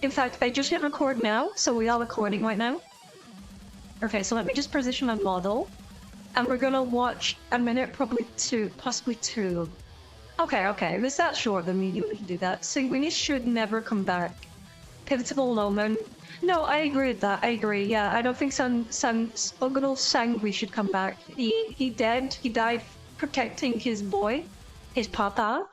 In fact, I just hit record now, so we are recording right now. Okay, so let me just position my model. And we're gonna watch a minute, probably two, possibly two. Okay, if it's that short, then we can do that. Sanguinius should never come back. Pivotal moment. No, I agree with that, I agree, yeah. I don't think Ogonal Sangui should come back. He died protecting his boy, his papa.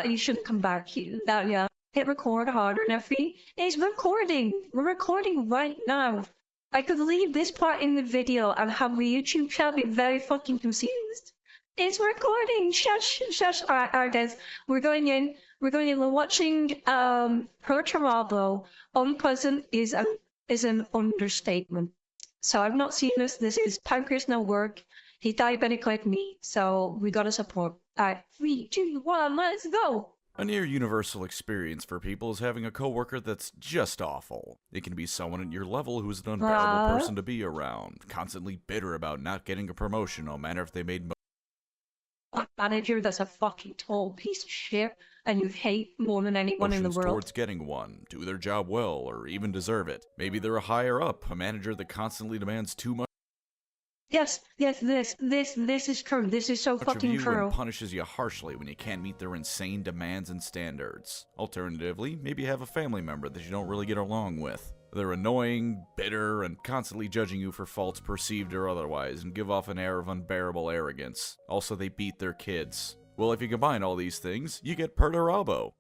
He shouldn't come back. Yeah. Hit record harder, Neffy. It's recording! We're recording right now. I could leave this part in the video and have the YouTube channel be very fucking confused. It's recording! Shush! Alright guys, we're going in, we're watching, Perturabo. Unpleasant is an understatement. So I've not seen this is PancreasNoWork. He's diabetic like me, so we gotta support. Alright, 3, 2, 1, let's go! A near universal experience for people is having a coworker that's just awful. It can be someone at your level who's an unbearable person to be around, constantly bitter about not getting a promotion no matter if they made a manager that's a fucking tall piece of shit and you hate more than anyone in the world. Towards getting one, do their job well, or even deserve it. Maybe they're a higher up, a manager that constantly demands too much. Yes, this is true. This is so fucking true. And punishes you harshly when you can't meet their insane demands and standards. Alternatively, maybe have a family member that you don't really get along with. They're annoying, bitter, and constantly judging you for faults perceived or otherwise, and give off an air of unbearable arrogance. Also, they beat their kids. Well, if you combine all these things, you get Perturabo.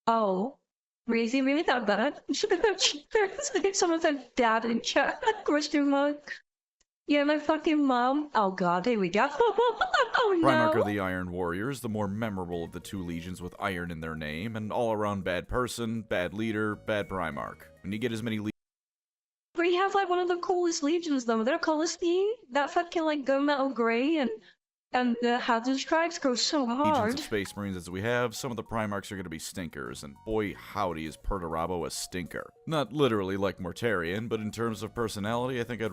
Oh. Really that bad? Someone said dad in chat. Question mark. Yeah, my fucking mom. Oh god, here we go. Oh no! Primarch are the Iron Warriors, the more memorable of the two legions with iron in their name, and all-around bad person, bad leader, bad Primarch. When you get as many we have like one of the coolest legions though. Their color scheme, that fucking like gunmetal gray and the hazard stripes go so hard. Legions of Space Marines as we have, some of the Primarchs are going to be stinkers, and boy howdy is Perturabo a stinker. Not literally like Mortarion, but in terms of personality, I think I'd...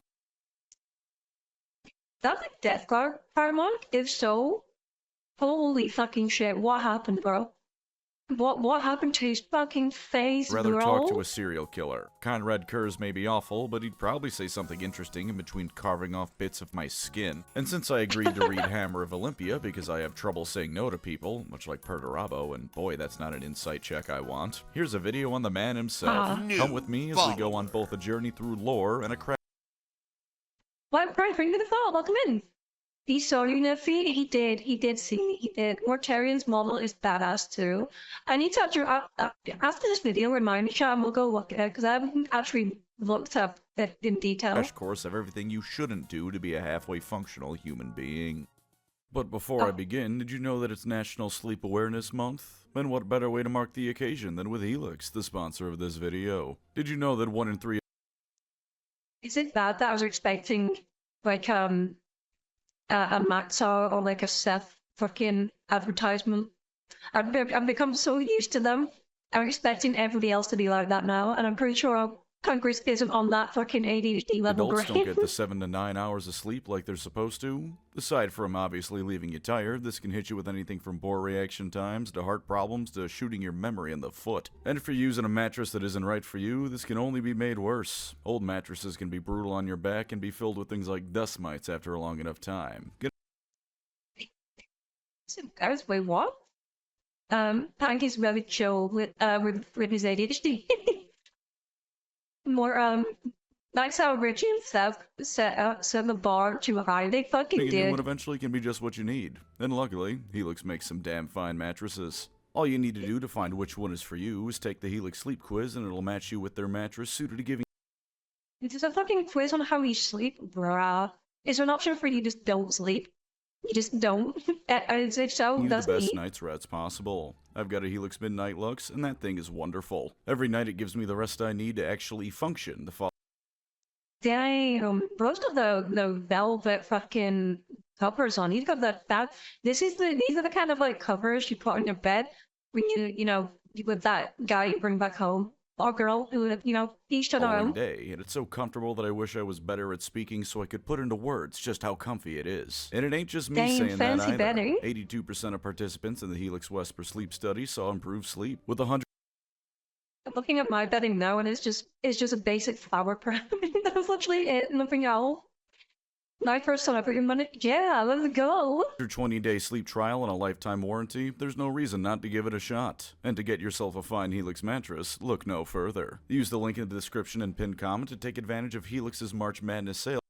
That's a Death Guard Paramount? If so, holy fucking shit, what happened, bro? What happened to his fucking face, rather bro? Talk to a serial killer. Conrad Kurz may be awful, but he'd probably say something interesting in between carving off bits of my skin. And since I agreed to read Hammer of Olympia because I have trouble saying no to people, much like Perturabo, and boy, that's not an insight check I want, here's a video on the man himself. Come with me as we go on both a journey through lore and a craft. Well, bring me the fall, welcome in. He saw you, Neffy. He did see me, he did. Mortarion's model is badass too. I need to actually, after this video, remind me, chat, and we'll go look at it, because I haven't actually looked up it in detail. Crash course of everything you shouldn't do to be a halfway functional human being. But before I begin, did you know that it's National Sleep Awareness Month? And what better way to mark the occasion than with Helix, the sponsor of this video? Did you know that 1 in 3... Is it bad that I was expecting, like, a Maxar or like a Seth fucking advertisement? I've become so used to them. I'm expecting everybody else to be like that now, and I'm pretty sure Congress isn't on that fucking ADHD level. Adults don't get the 7 to 9 hours of sleep like they're supposed to. Aside from obviously leaving you tired, this can hit you with anything from poor reaction times to heart problems to shooting your memory in the foot. And if you're using a mattress that isn't right for you, this can only be made worse. Old mattresses can be brutal on your back and be filled with things like dust mites after a long enough time. Guys, wait, what? Pank is very chill with his ADHD. More, that's how Richie and Seth set the bar too high. They fucking Thinking did. New one eventually can be just what you need. And luckily, Helix makes some damn fine mattresses. All you need to do to find which one is for you is take the Helix sleep quiz and it'll match you with their mattress suited to giving... It's a fucking quiz on how you sleep, bruh. Is there an option for you just don't sleep? You just don't. If so, Need that's the best me. night's rest possible. I've got a Helix Midnight Lux, and that thing is wonderful. Every night it gives me the rest I need to actually function. The Damn, most of the velvet fucking covers on. He's got that. These are the kind of like covers you put on your bed when you know with that guy you bring back home. Or girl who, you know, each to their own. day, and it's so comfortable that I wish I was better at speaking so I could put into words just how comfy it is. And it ain't just me saying that either. Betty. 82% of participants in the Helix Wesper sleep study saw improved sleep, with 100 looking at my bedding now, and it's just a basic flower pyramid. That was literally it, nothing else. My first time I put your money, yeah, let's go. After 20-day sleep trial and a lifetime warranty, there's no reason not to give it a shot. And to get yourself a fine Helix mattress, look no further. Use the link in the description and pinned comment to take advantage of Helix's March Madness sale.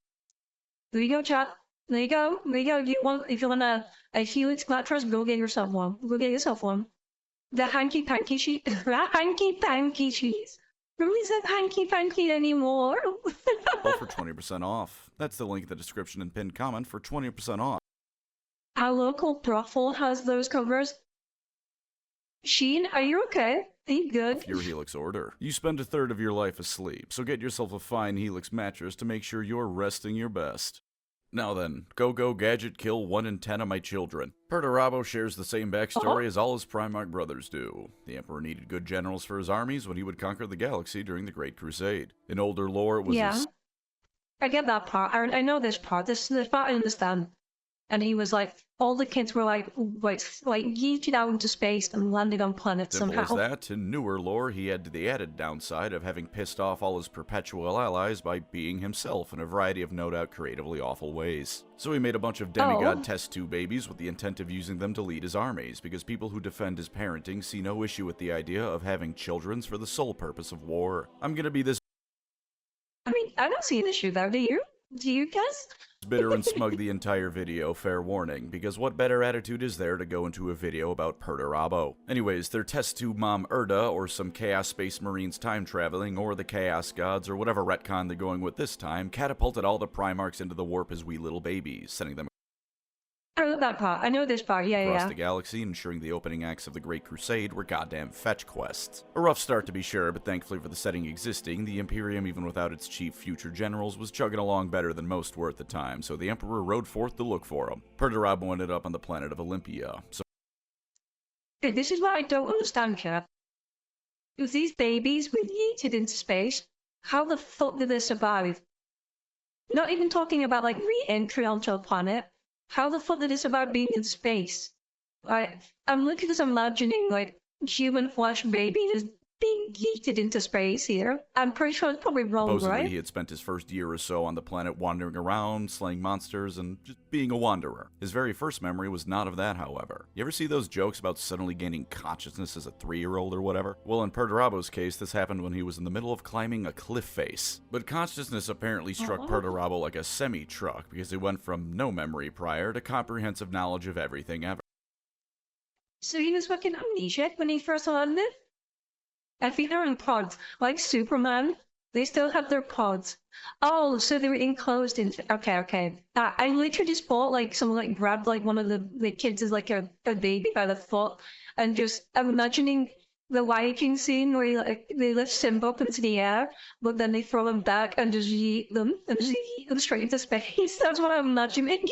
There you go, chat. There you go. There you go. If you want a Helix mattress, go get yourself one. Go get yourself one. The hanky panky sheet. The hanky panky sheets. Who isn't hanky panky anymore? For 20% off. That's the link in the description and pinned comment for 20% off. Our local brothel has those covers. Sheen, are you okay? Are you good? Your Helix order. You spend a third of your life asleep, so get yourself a fine Helix mattress to make sure you're resting your best. Now then, go gadget kill 1 in 10 of my children. Perturabo shares the same backstory as all his Primarch brothers do. The Emperor needed good generals for his armies when he would conquer the galaxy during the Great Crusade. In older lore, it was I get that part. I know this part. This part I understand. And he was like, all the kids were like yeeted out into space and landed on planets Simple somehow. as that. In newer lore, he had the added downside of having pissed off all his perpetual allies by being himself in a variety of no doubt creatively awful ways. So he made a bunch of demigod test tube babies with the intent of using them to lead his armies, because people who defend his parenting see no issue with the idea of having children for the sole purpose of war. I'm gonna be this I mean, I don't see an issue though, do you? Do you guys? bitter and smug the entire video, fair warning, because what better attitude is there to go into a video about Perturabo? Anyways, their test tube mom Erda, or some Chaos Space Marines time traveling, or the Chaos Gods, or whatever retcon they're going with this time, catapulted all the Primarchs into the warp as wee little babies, sending them I know that part. I know this part. Yeah, across the galaxy, ensuring the opening acts of the Great Crusade were goddamn fetch quests. A rough start to be sure, but thankfully for the setting existing, the Imperium, even without its chief future generals, was chugging along better than most were at the time, so the Emperor rode forth to look for him. Perturabo ended up on the planet of Olympia, so Okay, this is what I don't understand, chat. If these babies were yeeted into space, how the fuck did they survive? Not even talking about like re-entry onto a planet. How the fuck did they survive being in space? I'm looking at imagining like human flesh babies just being yeeted into space here. I'm pretty sure it's probably wrong, supposedly right? he had spent his first year or so on the planet wandering around, slaying monsters, and just being a wanderer. His very first memory was not of that, however. You ever see those jokes about suddenly gaining consciousness as a 3-year-old or whatever? Well, in Perturabo's case, this happened when he was in the middle of climbing a cliff face. But consciousness apparently struck Perturabo like a semi-truck, because he went from no memory prior to comprehensive knowledge of everything ever. So he was fucking amnesiac when he first landed? I think they're in pods, like Superman. They still have their pods. Oh, so they were enclosed in. Okay. I literally just thought like someone like grabbed like one of the kids as like a baby by the foot, and just I'm imagining the Viking scene where they lift Simba up into the air, but then they throw him back and just yeet them straight into space. That's what I'm imagining.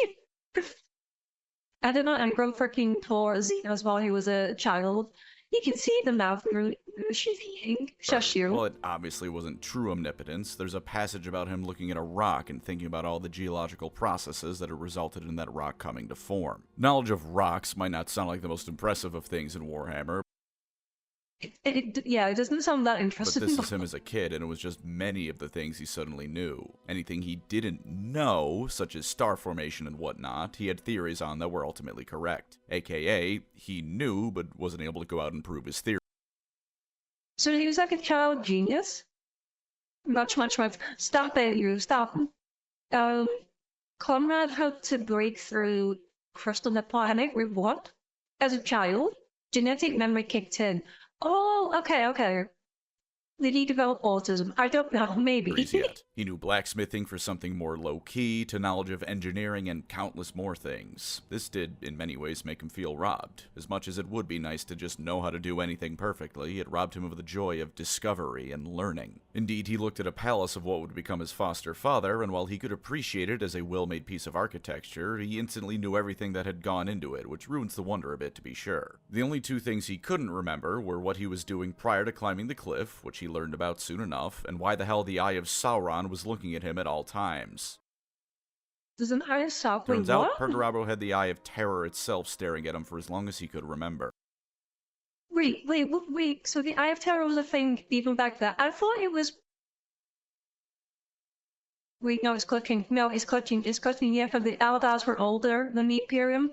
I did not grow freaking Thor Xenos while he was a child. You can see them now through shitting. Shush you. Well, it obviously wasn't true omnipotence. There's a passage about him looking at a rock and thinking about all the geological processes that had resulted in that rock coming to form. Knowledge of rocks might not sound like the most impressive of things in Warhammer, Yeah, it doesn't sound that interesting. but this is him as a kid, and it was just many of the things he suddenly knew. Anything he didn't know, such as star formation and whatnot, he had theories on that were ultimately correct. AKA, he knew, but wasn't able to go out and prove his theory. So he was like a child genius? Much. Stop it, you. Stop. Conrad had to break through crystal planet with what? As a child? Genetic memory kicked in. Oh, okay. Did he develop autism? I don't know, maybe. Yet. He knew blacksmithing for something more low-key, to knowledge of engineering and countless more things. This did, in many ways, make him feel robbed. As much as it would be nice to just know how to do anything perfectly, it robbed him of the joy of discovery and learning. Indeed, he looked at a palace of what would become his foster father, and while he could appreciate it as a well-made piece of architecture, he instantly knew everything that had gone into it, which ruins the wonder a bit, to be sure. The only two things he couldn't remember were what he was doing prior to climbing the cliff, which he learned about soon enough, and why the hell the Eye of Sauron was looking at him at all times. Does an Eye of Sauron? Turns out, Perturabo had the Eye of Terror itself staring at him for as long as he could remember. Wait. So the Eye of Terror was a thing even back then. I thought it was. Wait, no, it's clicking. No, it's clicking. It's clicking. Yeah, because the Eldars were older than the Imperium,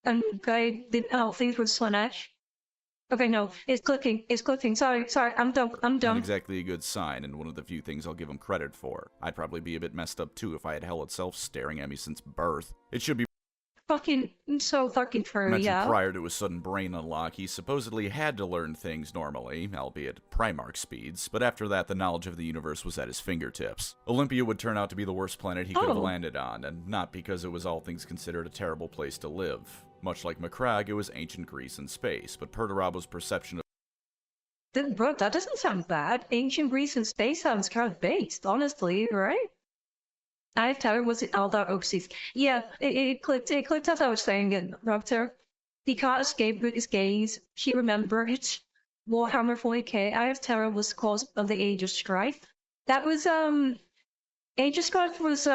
and things were Slanesh. Okay, no, it's clicking. It's clicking. Sorry, I'm done. I'm Not done. exactly a good sign, and one of the few things I'll give him credit for. I'd probably be a bit messed up too if I had hell itself staring at me since birth. It should be Fucking so fucking true, mentioned yeah. prior to his sudden brain unlock, he supposedly had to learn things normally, albeit Primarch speeds, but after that the knowledge of the universe was at his fingertips. Olympia would turn out to be the worst planet he could have landed on, and not because it was all things considered a terrible place to live. Much like Macragge, it was ancient Greece in space, but Perturabo's perception of Bro, that doesn't sound bad. Ancient Greece and space sounds kind of based, honestly, right? Eye of Terror was in Eldar Oopsies. Yeah, it clicked as I was saying it, Doctor. He can't escape with his gaze. He remembered it. Warhammer 40k, Eye of Terror was caused of the Age of Strife. That was, Age of Strife was,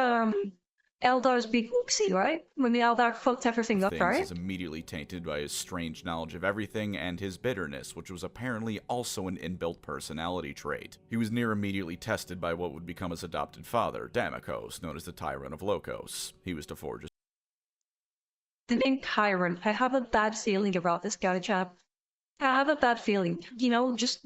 Eldar's big oopsie, right? When the Eldar fucked everything up, things right? is immediately tainted by his strange knowledge of everything and his bitterness, which was apparently also an inbuilt personality trait. He was near immediately tested by what would become his adopted father, Damokos, known as the Tyrant of Lokos. He was to forge The name Tyrant. I have a bad feeling about this guy, chap. I have a bad feeling. You know, just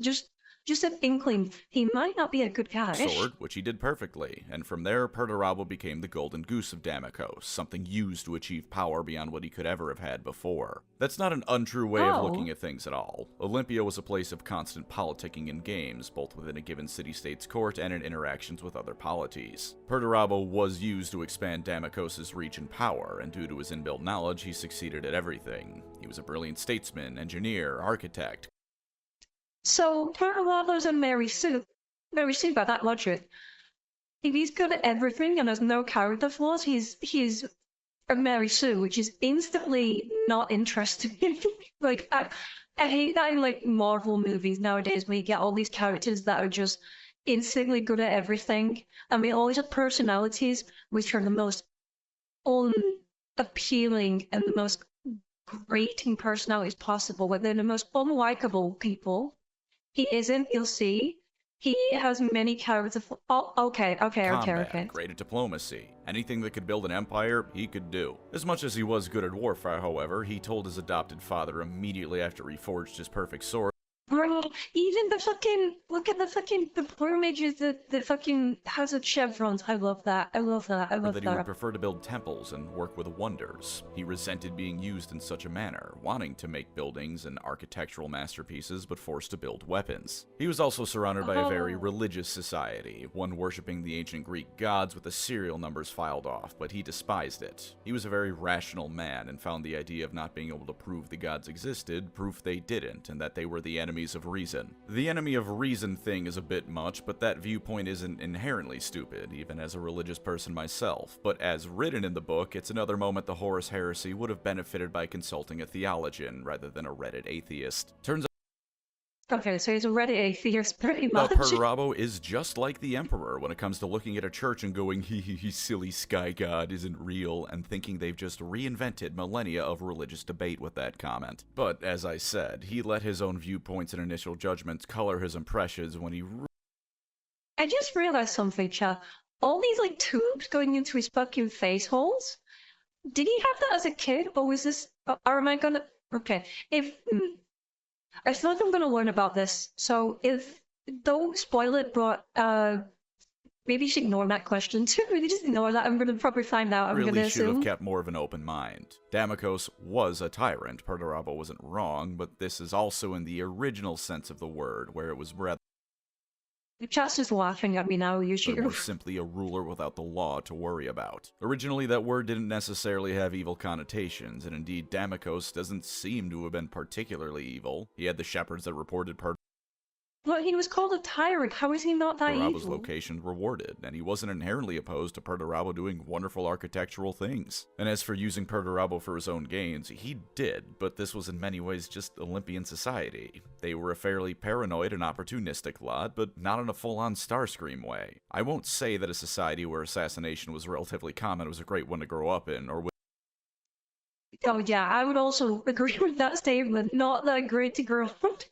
an inkling. He might not be a good guy. sword, which he did perfectly, and from there Perturabo became the golden goose of Damokos, something used to achieve power beyond what he could ever have had before. That's not an untrue way of looking at things at all. Olympia was a place of constant politicking in games, both within a given city-state's court and in interactions with other polities. Perturabo was used to expand Damokos' reach and power, and due to his inbuilt knowledge, he succeeded at everything. He was a brilliant statesman, engineer, architect. So, Perturabo's a Mary Sue. Mary Sue by that logic. If he's good at everything and has no character flaws, he's a Mary Sue, which is instantly not interesting. Like, I hate that in, like, Marvel movies nowadays where you get all these characters that are just instantly good at everything. And they always have personalities which are the most unappealing and the most grating personalities possible, where they're the most unlikable people. He isn't, you'll see. He has many characters. Oh, okay. Combat, great at diplomacy. Anything that could build an empire, he could do. As much as he was good at warfare, however, he told his adopted father immediately after he forged his perfect sword. Bro, even the fucking, look at the fucking, the plumages that fucking has the chevrons. I love that. I love that. He would prefer to build temples and work with wonders. He resented being used in such a manner, wanting to make buildings and architectural masterpieces, but forced to build weapons. He was also surrounded by a very religious society, one worshipping the ancient Greek gods with the serial numbers filed off, but he despised it. He was a very rational man and found the idea of not being able to prove the gods existed proof they didn't, and that they were the enemies of reason. The enemy of reason thing is a bit much, but that viewpoint isn't inherently stupid, even as a religious person myself. But as written in the book, it's another moment the Horus Heresy would have benefited by consulting a theologian rather than a Reddit atheist. Turns out Okay, so he's a Reddit atheist pretty much. Perturabo is just like the Emperor when it comes to looking at a church and going, he silly sky god isn't real, and thinking they've just reinvented millennia of religious debate with that comment. But as I said, he let his own viewpoints and initial judgments color his impressions when he I just realized something, chat. All these, like, tubes going into his fucking face holes? Did he have that as a kid, or was this... Or am I gonna... Okay, if... I feel like I'm gonna learn about this, so if... Don't spoil it, but, maybe you should ignore that question too. Maybe just ignore that. I'm gonna probably find out. I'm really gonna should assume. have kept more of an open mind. Damokos was a tyrant. Perturabo wasn't wrong, but this is also in the original sense of the word, where it was rather The chat's just laughing at me now, you should... more simply a ruler without the law to worry about. Originally, that word didn't necessarily have evil connotations, and indeed Damokos doesn't seem to have been particularly evil. He had the shepherds that reported But he was called a tyrant. How is he not that Perturabo's evil? location rewarded, and he wasn't inherently opposed to Perturabo doing wonderful architectural things. And as for using Perturabo for his own gains, he did, but this was in many ways just Olympian society. They were a fairly paranoid and opportunistic lot, but not in a full-on Starscream way. I won't say that a society where assassination was relatively common was a great one to grow up in, or Oh yeah, I would also agree with that statement. Not that great to grow up.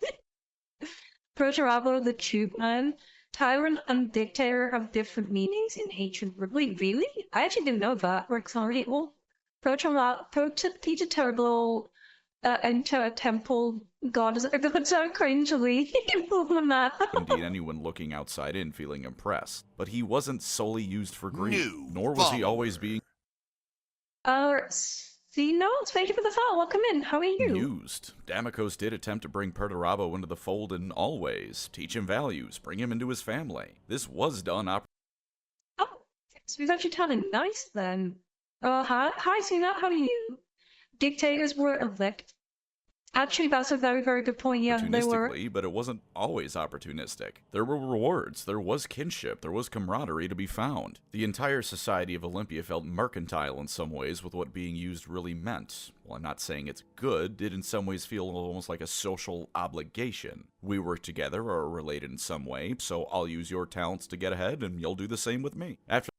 Perturabo the Tube Man. Tyrant and dictator have different meanings in ancient Italy. Really? I actually didn't know that. We're sorry. Well, Perturabo enter a temple goddess. It doesn't sound cringely. Indeed, anyone looking outside in feeling impressed. But he wasn't solely used for greed, New nor was he follower. always being See, no, thank you for the follow. Welcome in. How are you? used. Damocos did attempt to bring Perturabo into the fold in all ways, teach him values, bring him into his family. This was done Oh, so he's actually telling nice then. Hi, Sina, how are you? Dictators were elected. Actually, that's a very, very good point. Yeah, they were. opportunistically, but it wasn't always opportunistic. There were rewards, there was kinship, there was camaraderie to be found. The entire society of Olympia felt mercantile in some ways with what being used really meant. While I'm not saying it's good, it in some ways feels almost like a social obligation. We work together or are related in some way, so I'll use your talents to get ahead and you'll do the same with me. After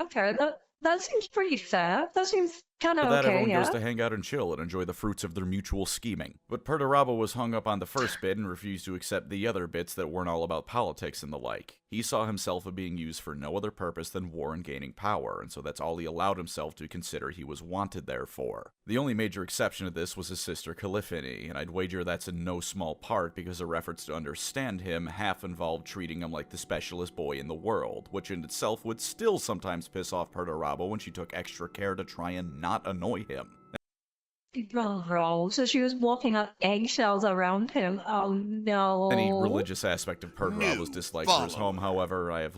Okay, that seems pretty fair. That seems kind of that, okay, everyone yeah. goes to hang out and chill and enjoy the fruits of their mutual scheming. But Perturabo was hung up on the first bit and refused to accept the other bits that weren't all about politics and the like. He saw himself as being used for no other purpose than war and gaining power, and so that's all he allowed himself to consider he was wanted there for. The only major exception to this was his sister Caliphany, and I'd wager that's in no small part because her efforts to understand him half involved treating him like the specialist boy in the world, which in itself would still sometimes piss off Perturabo when she took extra care to try and not annoy him. Bro, so she was walking on eggshells around him. Oh no. Any religious aspect of Perturabo's New dislike for his follower. home, however, I have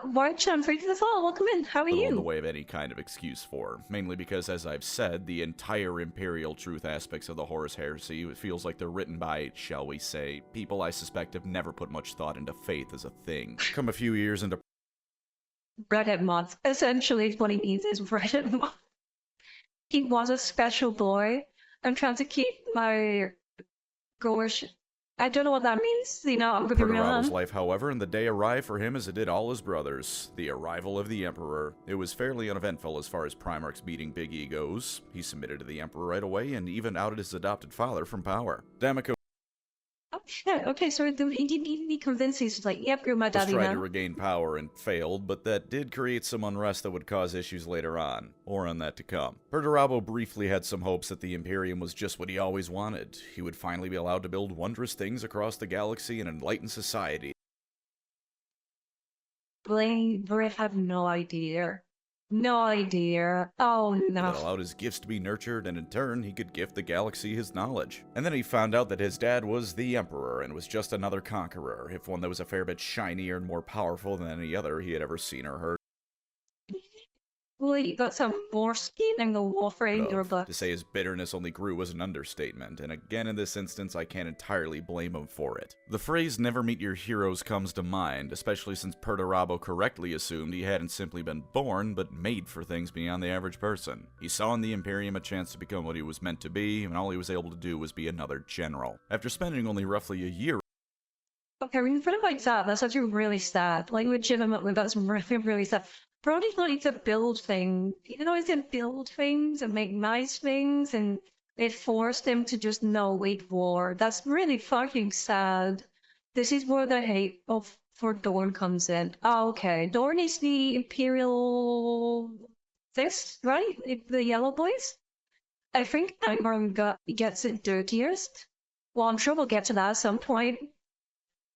March, I'm free to the fall. Welcome in. How are little in the you? way of any kind of excuse for, mainly because, as I've said, the entire imperial truth aspects of the Horus Heresy, it feels like they're written by, shall we say, people I suspect have never put much thought into faith as a thing. Come a few years into Reddit month. Essentially, what he means is Reddit month. He was a special boy. I'm trying to keep my gosh. I don't know what that means. You know, I'm gonna be real Perturabo's on. life, however, and the day arrived for him as it did all his brothers. The arrival of the Emperor. It was fairly uneventful as far as Primarch's beating big egos. He submitted to the Emperor right away and even outed his adopted father from power. Damocos Oh shit. Okay, so he didn't need to be convinced. He's just like, yep, you're my daddy tried to now. regain power and failed, but that did create some unrest that would cause issues later on. More on that to come. Perturabo briefly had some hopes that the Imperium was just what he always wanted. He would finally be allowed to build wondrous things across the galaxy and enlighten society. Blaine Britt had no idea. No idea. Oh That no. allowed his gifts to be nurtured, and in turn, he could gift the galaxy his knowledge. And then he found out that his dad was the Emperor, and was just another conqueror, if one that was a fair bit shinier and more powerful than any other he had ever seen or heard Well, you got some more skin in the warfare in your of. book. To say his bitterness only grew was an understatement, and again in this instance I can't entirely blame him for it. The phrase never meet your heroes comes to mind, especially since Perturabo correctly assumed he hadn't simply been born, but made for things beyond the average person. He saw in the Imperium a chance to become what he was meant to be, and all he was able to do was be another general. After spending only roughly a year Okay, when you put it like that, that's actually really sad. Like, legitimately, that's really, really sad. Brody's not need to build things. He didn't always to build things and make nice things, and it forced him to just no wage war. That's really fucking sad. This is where the hate of for Dorn comes in. Oh, okay. Dorn is the Imperial this, right? The yellow boys? I think Nightmare gets it dirtiest. Well, I'm sure we'll get to that at some point.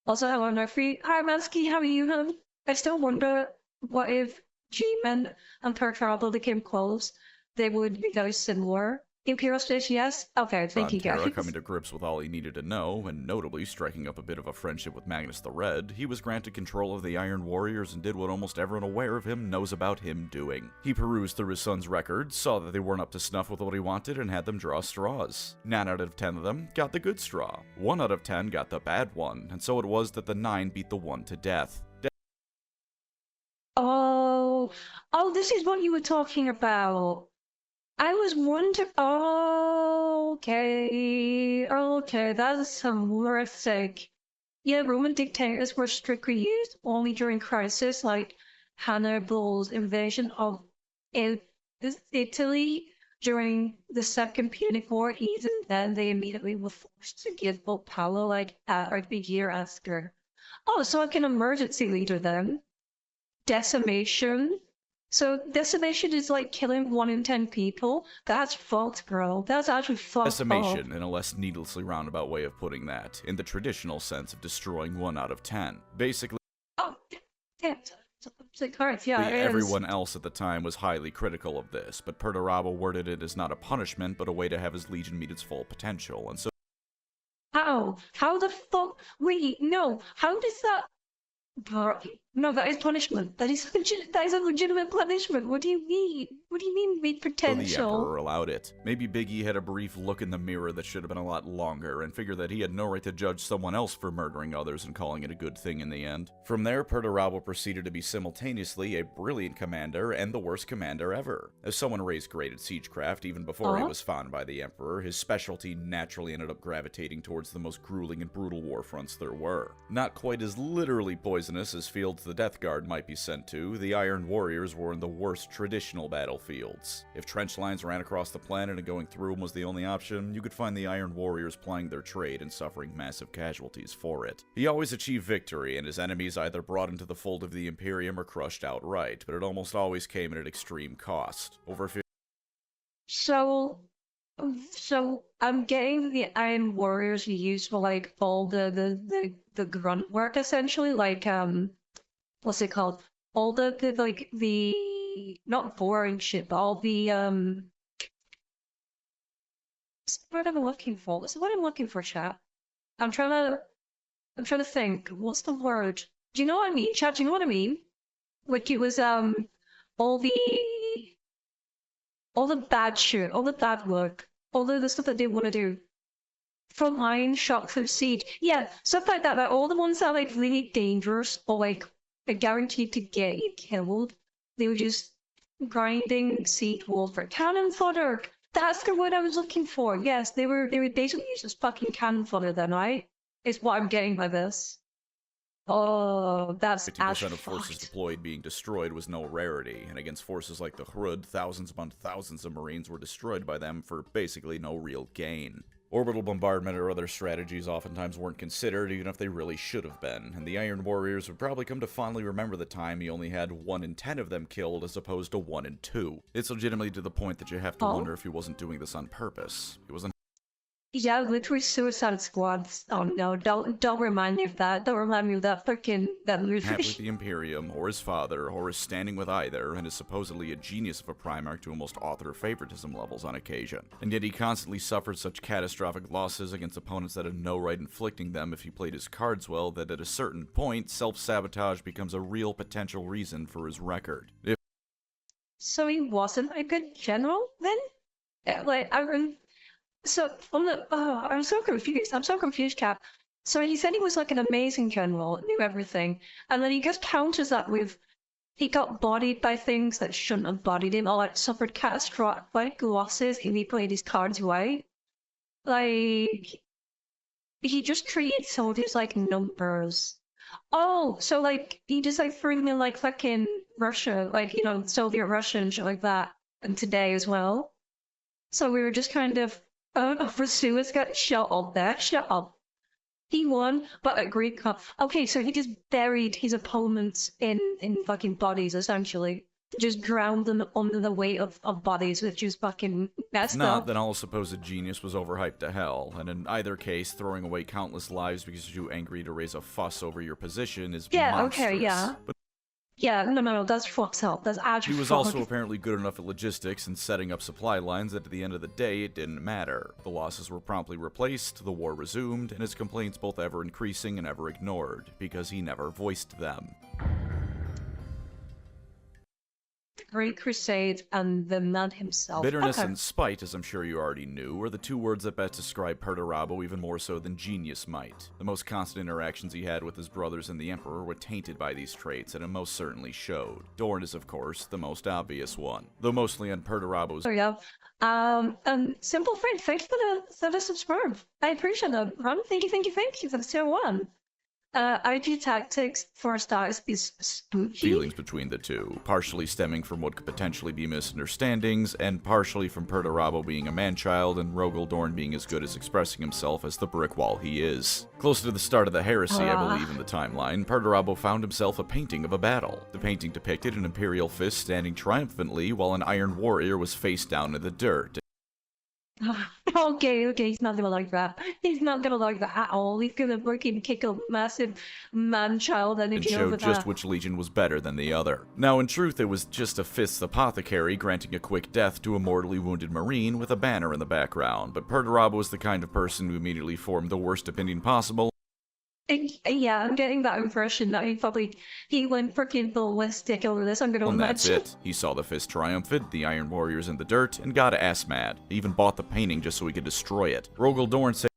Also, hello, Nerfy. Hi, Mansky, how are you, hon? I still wonder what if G-Men and Perturabo became close, they would be very similar. Imperial Stage, yes? Okay, thank you, Terra guys. coming to grips with all he needed to know, and notably striking up a bit of a friendship with Magnus the Red, he was granted control of the Iron Warriors and did what almost everyone aware of him knows about him doing. He perused through his son's records, saw that they weren't up to snuff with what he wanted, and had them draw straws. 9 out of 10 of them got the good straw. 1 out of 10 got the bad one, and so it was that the 9 beat the 1 to death. Oh, this is what you were talking about. I was wondering. Okay, that's horrific. Yeah, Roman dictators were strictly used only during crisis, like Hannibal's invasion of Italy during the Second Punic War, even then they immediately were forced to give up power like a year after. Oh, so like an emergency leader then. Decimation. So decimation is like killing 1 in 10 people. That's fucked, bro. That's actually fucked up. Decimation, in a less needlessly roundabout way of putting that, in the traditional sense of destroying 1 out of 10. Basically, Oh, damn. Correct, yeah, it is. everyone else at the time was highly critical of this, but Perturabo worded it as not a punishment, but a way to have his legion meet its full potential, and so How? How the fuck? Wait, no. How does that? Bro, no, that is punishment. That is a legitimate punishment. What do you mean? What do you mean meet the potential? Emperor allowed it. Maybe Big E had a brief look in the mirror that should have been a lot longer, and figured that he had no right to judge someone else for murdering others and calling it a good thing in the end. From there, Perturabo proceeded to be simultaneously a brilliant commander and the worst commander ever. As someone raised great at siegecraft, even before he was found by the Emperor, his specialty naturally ended up gravitating towards the most grueling and brutal war fronts there were. Not quite as literally poisonous as fields the Death Guard might be sent to, the Iron Warriors were in the worst traditional battlefields. If trench lines ran across the planet and going through them was the only option, you could find the Iron Warriors plying their trade and suffering massive casualties for it. He always achieved victory, and his enemies either brought into the fold of the Imperium or crushed outright, but it almost always came at an extreme cost. So I'm getting the Iron Warriors you use for like all the grunt work essentially, like what's it called? All the not boring shit, but all the what's the word I'm looking for? What's the word I'm looking for, chat? I'm trying to think. What's the word? Do you know what I mean, chat? Do you know what I mean? Like it was all the bad shit, all the bad work, all the stuff that they want to do. Frontline, shock through siege. Yeah, stuff like that. Like all the ones that are like really dangerous or like are guaranteed to get you killed. They were just grinding siege walls for cannon fodder. That's the word I was looking for. Yes, they were basically used as fucking cannon fodder then, right? Is what I'm getting by this. Oh, that's 50% of forces deployed being destroyed was no rarity, and against forces like the Hrud, thousands upon thousands of Marines were destroyed by them for basically no real gain. Orbital bombardment or other strategies oftentimes weren't considered, even if they really should have been, and the Iron Warriors would probably come to fondly remember the time he only had 1 in 10 of them killed as opposed to 1 in 2. It's legitimately to the point that you have to wonder if he wasn't doing this on purpose. He wasn't. Yeah, literally Suicide Squads. Oh no, don't remind me of that. Don't remind me of that movie. Happy with the Imperium, or his father, or is standing with either, and is supposedly a genius of a Primarch to almost author favoritism levels on occasion. And yet he constantly suffered such catastrophic losses against opponents that had no right inflicting them if he played his cards well, that at a certain point, self-sabotage becomes a real potential reason for his record. So he wasn't a good general then? So I'm so confused. I'm so confused, Cap. So he said he was like an amazing general, knew everything, and then he just counters that with he got bodied by things that shouldn't have bodied him, or like suffered catastrophic losses if he played his cards right. Like he just treated soldiers like numbers. Oh, so like he just like threw me like fucking Russia, like Soviet Russia and shit like that, and today as well. So we were just kind of. For Suez got shut up there. Shut up. He won, but at Greek Cup. Okay, so he just buried his opponents in fucking bodies, essentially. Just drowned them under the weight of bodies, which is fucking messed up. Not that all supposed genius was overhyped to hell, and in either case, throwing away countless lives because you're too angry to raise a fuss over your position is monstrous. Okay, yeah. Yeah, no, that's fucked up. That's actually He was also apparently good enough at logistics and setting up supply lines that at the end of the day, it didn't matter. The losses were promptly replaced, the war resumed, and his complaints both ever increasing and ever ignored, because he never voiced them. Great Crusade and the man himself. Bitterness and spite, as I'm sure you already knew, are the 2 words that best describe Perturabo even more so than genius might. The most constant interactions he had with his brothers and the Emperor were tainted by these traits, and it most certainly showed. Dorn is, of course, the most obvious one, though mostly on Perturabo's. There you go. Simple friend, thanks for the subscribe. I appreciate that, Ron. Thank you for the tier 1. IG tactics for starters is spooky. Feelings between the two, partially stemming from what could potentially be misunderstandings, and partially from Perturabo being a man-child and Rogaldorn being as good as expressing himself as the brick wall he is. Close to the start of the heresy, I believe in the timeline, Perturabo found himself a painting of a battle. The painting depicted an Imperial fist standing triumphantly while an Iron Warrior was face down in the dirt. Okay, he's not gonna like that. He's not gonna like that at all. He's gonna freaking kick a massive man-child energy over showed just that. which legion was better than the other. Now, in truth, it was just a fist's apothecary granting a quick death to a mortally wounded marine with a banner in the background, but Perturabo was the kind of person who immediately formed the worst opinion possible. Yeah, I'm getting that impression that he went freaking ballistic over this. I'm gonna And imagine. that's it. He saw the fist triumphant, the Iron Warriors in the dirt, and got ass mad. He even bought the painting just so he could destroy it. Rogaldorn said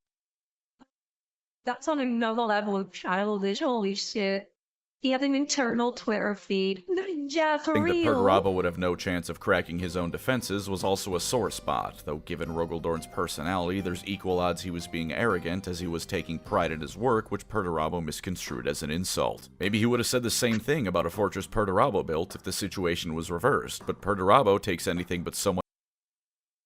That's on another level of childish. Holy shit. He had an internal Twitter feed. Yeah, for that real. Perturabo would have no chance of cracking his own defenses was also a sore spot, though given Rogaldorn's personality, there's equal odds he was being arrogant as he was taking pride in his work, which Perturabo misconstrued as an insult. Maybe he would have said the same thing about a fortress Perturabo built if the situation was reversed, but Perturabo takes anything but someone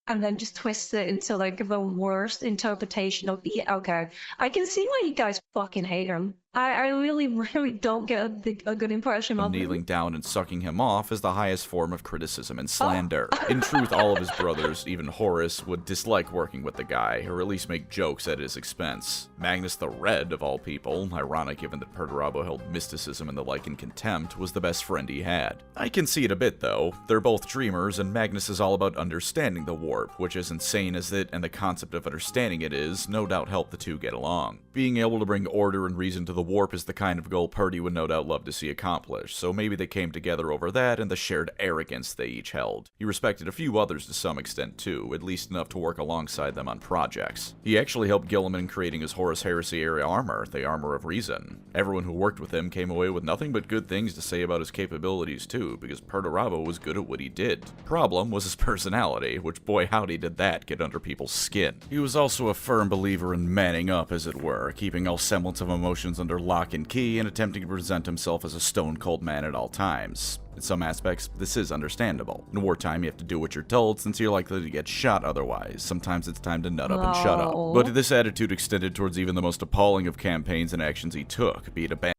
And then just twist it into like the worst interpretation of the. Okay, I can see why you guys fucking hate him. I really, really don't get a good impression of him. kneeling down and sucking him off is the highest form of criticism and slander. In truth, all of his brothers, even Horus, would dislike working with the guy, or at least make jokes at his expense. Magnus the Red, of all people, ironic given that Perturabo held mysticism and the like in contempt, was the best friend he had. I can see it a bit, though. They're both dreamers, and Magnus is all about understanding the warp, which, as insane as it and the concept of understanding it is, no doubt help the two get along. Being able to bring order and reason to the warp is the kind of goal Purdy would no doubt love to see accomplished, so maybe they came together over that and the shared arrogance they each held. He respected a few others to some extent too, at least enough to work alongside them on projects. He actually helped Gilliman in creating his Horus Heresy area armor, the Armor of Reason. Everyone who worked with him came away with nothing but good things to say about his capabilities too, because Perturabo was good at what he did. Problem was his personality, which boy howdy did that get under people's skin. He was also a firm believer in manning up, as it were, keeping all semblance of emotions under lock and key and attempting to present himself as a stone-cold man at all times. In some aspects, this is understandable. In wartime, you have to do what you're told since you're likely to get shot otherwise. Sometimes it's time to nut up and shut up. But this attitude extended towards even the most appalling of campaigns and actions he took, be it a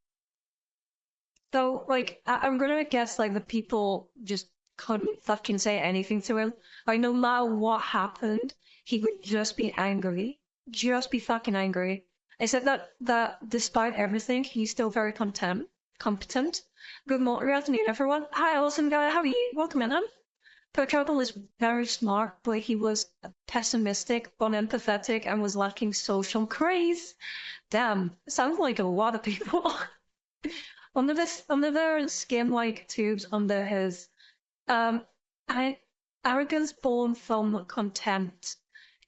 So, like, I'm gonna guess, like, the people just couldn't fucking say anything to him. Like, no matter what happened, he would just be angry. Just be fucking angry. I said that despite everything, he's still very competent. Good morning, afternoon, everyone. Hi, awesome guy. How are you? Welcome in. Perturabo is very smart, but he was pessimistic, unempathetic, and was lacking social grace. Damn, sounds like a lot of people. Under their skin-like tubes under his arrogance born from contempt.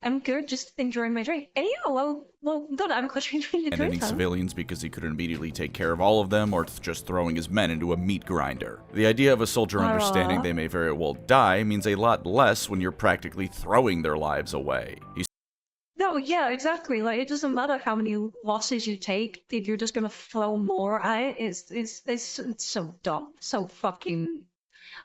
I'm good, just enjoying my drink. And yeah, well, don't have a question for you to drink. Abandoning civilians because he couldn't immediately take care of all of them, or just throwing his men into a meat grinder. The idea of a soldier understanding they may very well die means a lot less when you're practically throwing their lives away. No, yeah, exactly. Like, it doesn't matter how many losses you take, if you're just gonna throw more at it. It's so dumb. So fucking...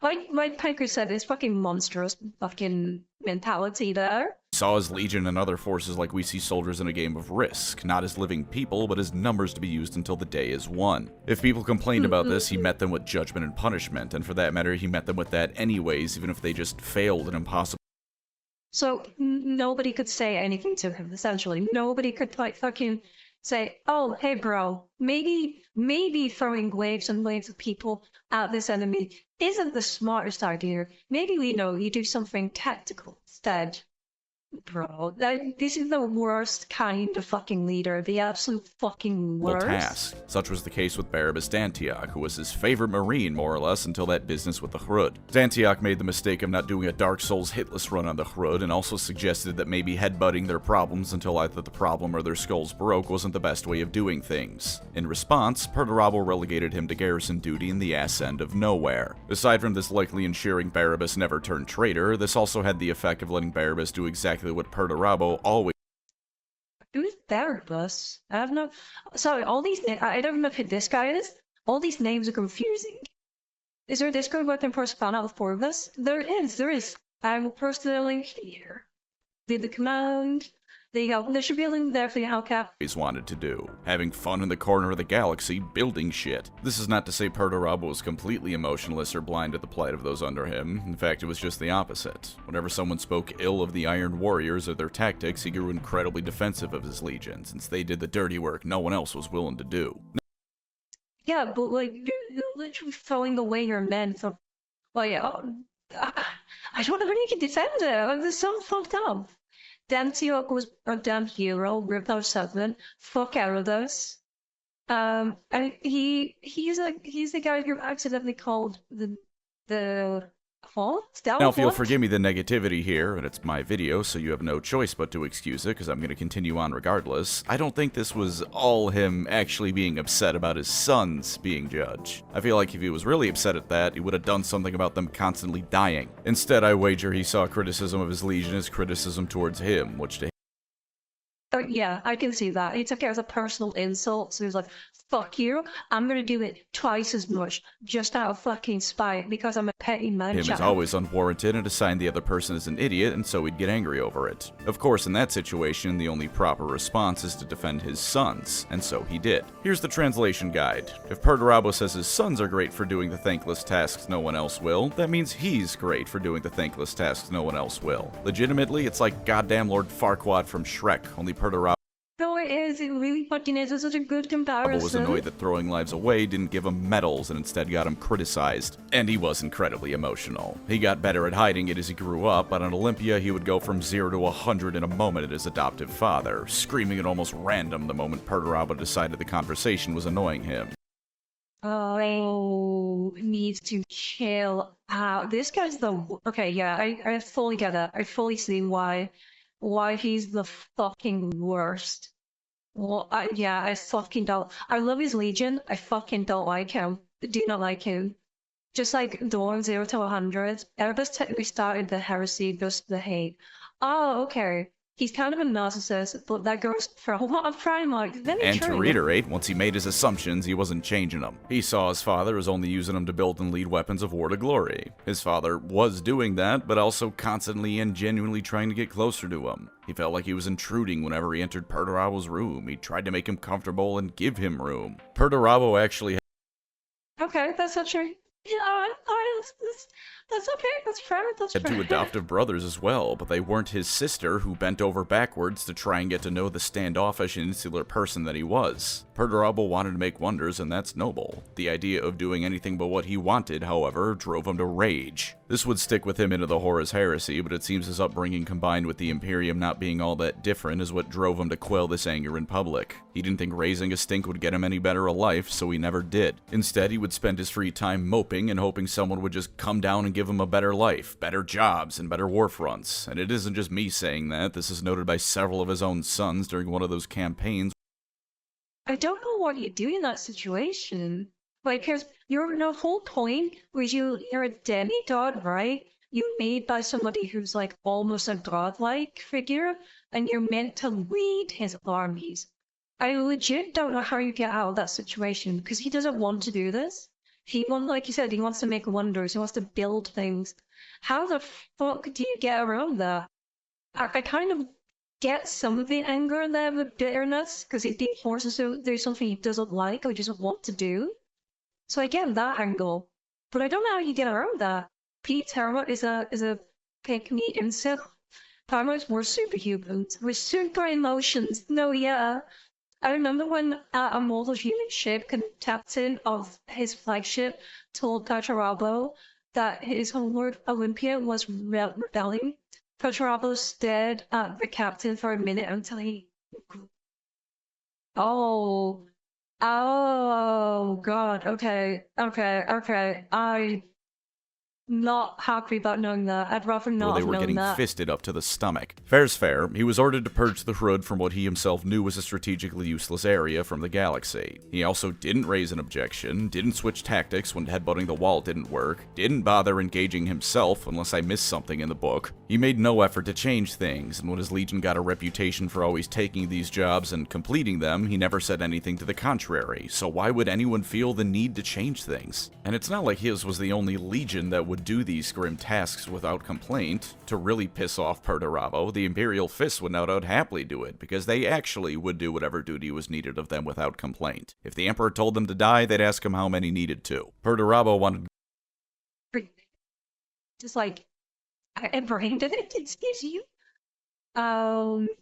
Like Pancreas said, it's fucking monstrous fucking mentality there. He saw his legion and other forces like we see soldiers in a game of Risk, not as living people, but as numbers to be used until the day is won. If people complained about this, he met them with judgment and punishment, and for that matter, he met them with that anyways, even if they just failed an impossible. So nobody could say anything to him, essentially. Nobody could, like, fucking say, oh, hey, bro, maybe throwing waves and waves of people at this enemy isn't the smartest idea. Maybe, you do something tactical instead. Bro, this is the worst kind of fucking leader, the absolute fucking worst. Task. Such was the case with Barabbas Dantiok, who was his favorite marine, more or less, until that business with the Hrud. Dantiok made the mistake of not doing a Dark Souls hitless run on the Hrud, and also suggested that maybe headbutting their problems until either the problem or their skulls broke wasn't the best way of doing things. In response, Perturabo relegated him to garrison duty in the ass end of nowhere. Aside from this likely ensuring Barabbas never turned traitor, this also had the effect of letting Barabbas do exactly what Perturabo always Who's Barabbas? I have no. Sorry, all these. I don't know who this guy is. All these names are confusing. Is there a Discord where I can first find out the four of us? There is. There is. I will post the link here. Did the command. There you go. There should be a link there for the Hellcat. He's wanted to do, having fun in the corner of the galaxy, building shit. This is not to say Perturabo was completely emotionless or blind to the plight of those under him. In fact, it was just the opposite. Whenever someone spoke ill of the Iron Warriors or their tactics, he grew incredibly defensive of his legion, since they did the dirty work no one else was willing to do. Yeah, but like, you're literally throwing away your men for. Well, yeah. I don't know how you can defend it. Like, this is so fucked up. Damn T-Hawk was a damn hero, ripped out Southern, fuck out of this. And he's the guy who accidentally called the Hawks? Now, if you'll forgive me the negativity here, and it's my video, so you have no choice but to excuse it, because I'm going to continue on regardless, I don't think this was all him actually being upset about his sons being judged. I feel like if he was really upset at that, he would have done something about them constantly dying. Instead, I wager he saw criticism of his legion as criticism towards him, which to yeah, I can see that. He took it as a personal insult, so he was like, fuck you, I'm gonna do it twice as much, just out of fucking spite, because I'm a petty man. him is always unwarranted and assigned the other person as an idiot, and so he'd get angry over it. Of course, in that situation, the only proper response is to defend his sons, and so he did. Here's the translation guide. If Perturabo says his sons are great for doing the thankless tasks no one else will, that means he's great for doing the thankless tasks no one else will. Legitimately, it's like goddamn Lord Farquaad from Shrek, only Perturabo No, it is. It really fucking is. It's such a good comparison. was annoyed that throwing lives away didn't give him medals and instead got him criticized. And he was incredibly emotional. He got better at hiding it as he grew up, but on Olympia he would go from 0 to 100 in a moment at his adoptive father, screaming at almost random the moment Perturabo decided the conversation was annoying him. Oh, needs to chill out. This guy's the... Okay, yeah, I fully get it. I fully see why he's the fucking worst. Well, yeah, I fucking don't. I love his legion. I fucking don't like him. Do not like him. Just like Dawn 0 to 100. Erebus technically started the heresy, just the hate. Oh, okay. He's kind of a narcissist, but that goes for a lot of Primarch. And to reiterate, once he made his assumptions, he wasn't changing them. He saw his father as only using them to build and lead weapons of war to glory. His father was doing that, but also constantly and genuinely trying to get closer to him. He felt like he was intruding whenever he entered Perturabo's room. He tried to make him comfortable and give him room. Perturabo actually Okay, that's not true. Yeah, that's okay. That's fair. That's had fair. two adoptive brothers as well, but they weren't his sister, who bent over backwards to try and get to know the standoffish and insular person that he was. Perturabo wanted to make wonders, and that's noble. The idea of doing anything but what he wanted, however, drove him to rage. This would stick with him into the Horus Heresy, but it seems his upbringing combined with the Imperium not being all that different is what drove him to quell this anger in public. He didn't think raising a stink would get him any better a life, so he never did. Instead, he would spend his free time moping and hoping someone would just come down and give him a better life, better jobs, and better war fronts. And it isn't just me saying that, this is noted by several of his own sons during one of those campaigns. I don't know what you do in that situation. Like, because your whole point was you're a demigod, right? You're made by somebody who's like almost a godlike figure, and you're meant to lead his armies. I legit don't know how you get out of that situation, because he doesn't want to do this. Like you said, he wants to make wonders, he wants to build things. How the fuck do you get around that? I kind of get some of the anger there, the bitterness, because he's being forced to do something he doesn't like or doesn't want to do. So I get that angle, but I don't know how you get around that. Perturabo is a pick me insect. Primarchs were superhumans with super emotions. No, yeah. I remember when a mortal human ship captain of his flagship told Perturabo that his homeworld Olympia was rebelling. Perturabo stared at the captain for a minute until he... Oh, God, okay. not happy about knowing that. I'd rather where not they have were known getting that. fisted up to the stomach. Fair's fair, he was ordered to purge the Hrud from what he himself knew was a strategically useless area from the galaxy. He also didn't raise an objection, didn't switch tactics when headbutting the wall didn't work, didn't bother engaging himself unless I missed something in the book. He made no effort to change things, and when his legion got a reputation for always taking these jobs and completing them, he never said anything to the contrary, so why would anyone feel the need to change things? And it's not like his was the only legion that would do these grim tasks without complaint. To really piss off Perturabo, the Imperial Fists would no doubt happily do it, because they actually would do whatever duty was needed of them without complaint. If the Emperor told them to die, they'd ask him how many needed to. Perturabo wanted Just like, I brained it, excuse you.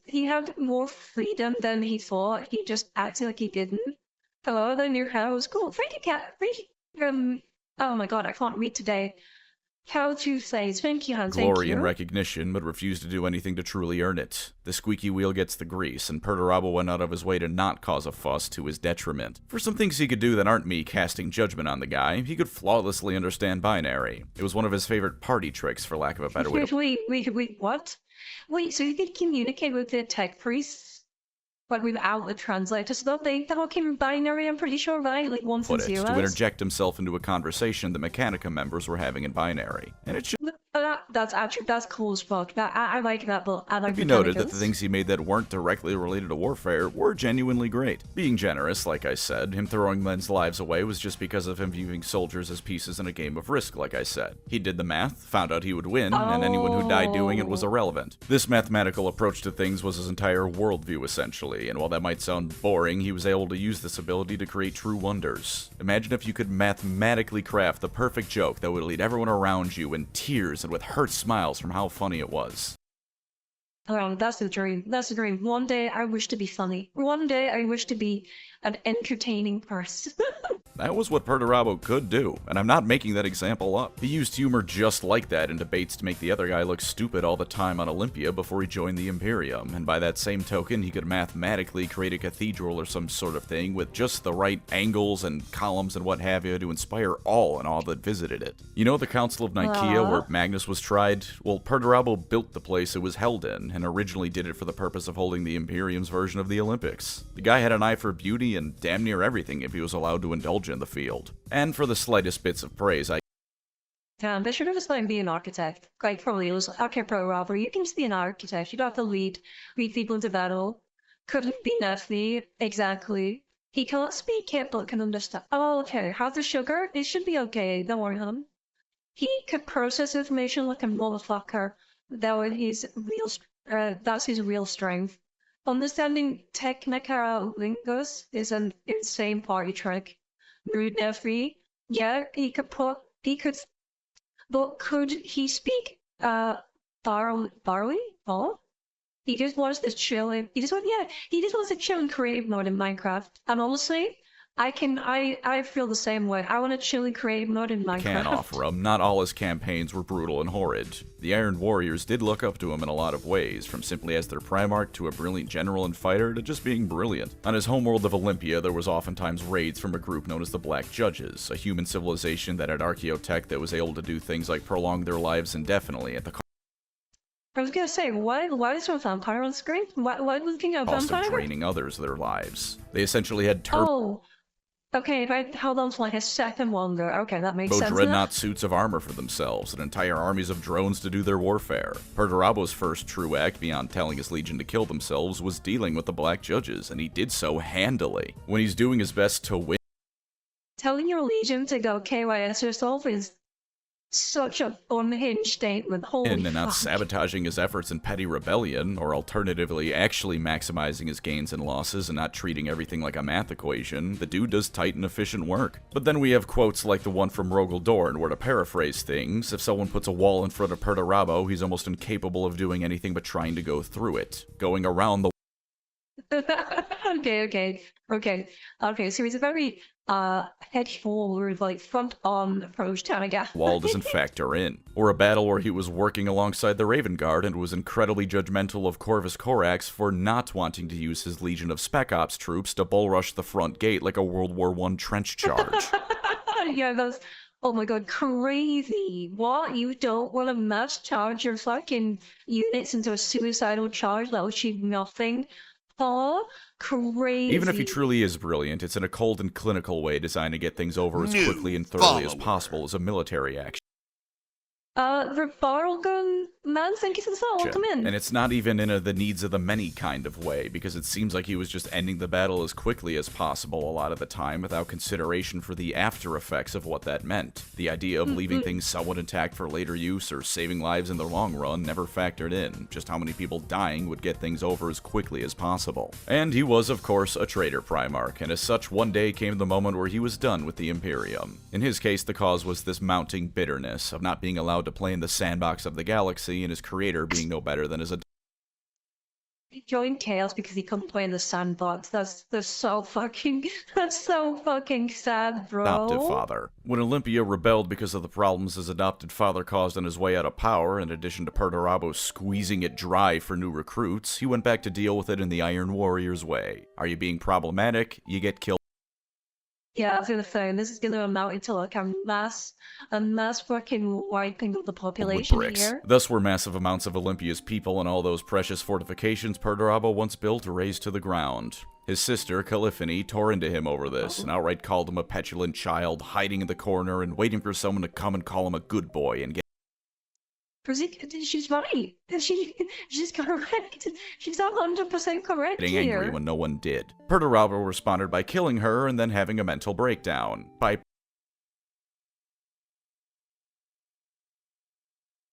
He had more freedom than he thought. He just acted like he didn't. Hello, the new house. Cool. Freaky cat. Freaky. Oh my god, I can't read today. How to say thank you, hon. Thank glory you. and recognition, but refused to do anything to truly earn it. The squeaky wheel gets the grease, and Perturabo went out of his way to not cause a fuss to his detriment. For some things he could do that aren't me casting judgment on the guy, he could flawlessly understand binary. It was one of his favorite party tricks, for lack of a better way to... Wait, what? Wait, so you could communicate with the tech priests, but without the translator, so they talk in binary, I'm pretty sure, right? Like ones and put it, zeros? to interject himself into a conversation the Mechanica members were having in binary. And it should That's cool as fuck. I like that, but I like be noted that the things he made that weren't directly related to warfare were genuinely great. Being generous, like I said, him throwing men's lives away was just because of him viewing soldiers as pieces in a game of Risk, like I said. He did the math, found out he would win, and anyone who died doing it was irrelevant. This mathematical approach to things was his entire worldview, essentially, and while that might sound boring, he was able to use this ability to create true wonders. Imagine if you could mathematically craft the perfect joke that would lead everyone around you in tears and with hurt smiles from how funny it was. That's the dream. That's the dream. One day I wish to be funny. One day I wish to be an entertaining person. That was what Perturabo could do, and I'm not making that example up. He used humor just like that in debates to make the other guy look stupid all the time on Olympia before he joined the Imperium, and by that same token, he could mathematically create a cathedral or some sort of thing with just the right angles and columns and what have you to inspire all and all that visited it. You know the Council of Nicaea where Magnus was tried? Well, Perturabo built the place it was held in, and originally did it for the purpose of holding the Imperium's version of the Olympics. The guy had an eye for beauty and damn near everything if he was allowed to indulge in the field. And for the slightest bits of praise, Damn, they should have just let him be an architect. Like, probably it was, okay, Perturabo, you can just be an architect. You don't have to lead people into battle. Couldn't be Nephi, exactly. He can't speak yet, but can understand. Oh, okay, how's the sugar? It should be okay, don't worry, hon. He could process information like a motherfucker. That's his real strength. Understanding technical lingus is an insane party trick. Rude Nephi, yeah, but could he speak, barley? Oh? He just wants to chill he just wants to chill in creative mode in Minecraft. And honestly, I feel the same way. I want to chill in creative mode in Minecraft. Can offer him. Not all his campaigns were brutal and horrid. The Iron Warriors did look up to him in a lot of ways, from simply as their Primarch to a brilliant general and fighter to just being brilliant. On his homeworld of Olympia, there was oftentimes raids from a group known as the Black Judges, a human civilization that had archaeotech that was able to do things like prolong their lives indefinitely at the I was gonna say, why is there a vampire on screen? Why looking at a cost vampire? of draining others their lives. They essentially had Oh. Okay, if I held on for like a second longer, okay, that makes sense. dreadnought suits of armor for themselves, and entire armies of drones to do their warfare. Perturabo's first true act beyond telling his legion to kill themselves was dealing with the Black Judges, and he did so handily. When he's doing his best to win, telling your legion to go KYS yourself is such an unhinged statement. Holy and not fuck. sabotaging his efforts in petty rebellion, or alternatively actually maximizing his gains and losses and not treating everything like a math equation, the dude does tight and efficient work. But then we have quotes like the one from Rogel Dorn, where to paraphrase things, if someone puts a wall in front of Perturabo, he's almost incapable of doing anything but trying to go through it, going around the Okay, so he's a very head forward, like front on approach kind of guy. wall doesn't factor in. Or a battle where he was working alongside the Raven Guard and was incredibly judgmental of Corvus Corax for not wanting to use his legion of Spec Ops troops to bull rush the front gate like a World War I trench charge. Yeah, Oh my god, crazy. What? You don't want to mass charge your fucking units into a suicidal charge that will achieve nothing? Oh, Even if he crazy. truly is brilliant, it's in a cold and clinical way designed to get things over as New quickly and thoroughly as follower. possible as a military action. Rebuttal gun man, thank you for the follow. Come in. And it's not even in a the needs of the many kind of way, because it seems like he was just ending the battle as quickly as possible a lot of the time without consideration for the after effects of what that meant. The idea of leaving things somewhat intact for later use or saving lives in the long run never factored in, just how many people dying would get things over as quickly as possible. And he was, of course, a traitor Primarch, and as such, one day came the moment where he was done with the Imperium. In his case, the cause was this mounting bitterness of not being allowed to play in the sandbox of the galaxy and his creator being no better than his He joined Chaos because he couldn't play in the sandbox. That's so fucking sad, bro. adoptive father. When Olympia rebelled because of the problems his adopted father caused on his way out of power, in addition to Perturabo squeezing it dry for new recruits, he went back to deal with it in the Iron Warrior's way. Are you being problematic? You get killed. Yeah, I was gonna say, this is gonna amount into like a mass fucking wiping of the With population bricks. here. Thus were massive amounts of Olympia's people and all those precious fortifications Perturabo once built razed to the ground. His sister, Caliphany, tore into him over this, and outright called him a petulant child, hiding in the corner and waiting for someone to come and call him a good boy and get She's right. She's correct. She's 100% correct getting here. angry when no one did. Perturabo responded by killing her and then having a mental breakdown. By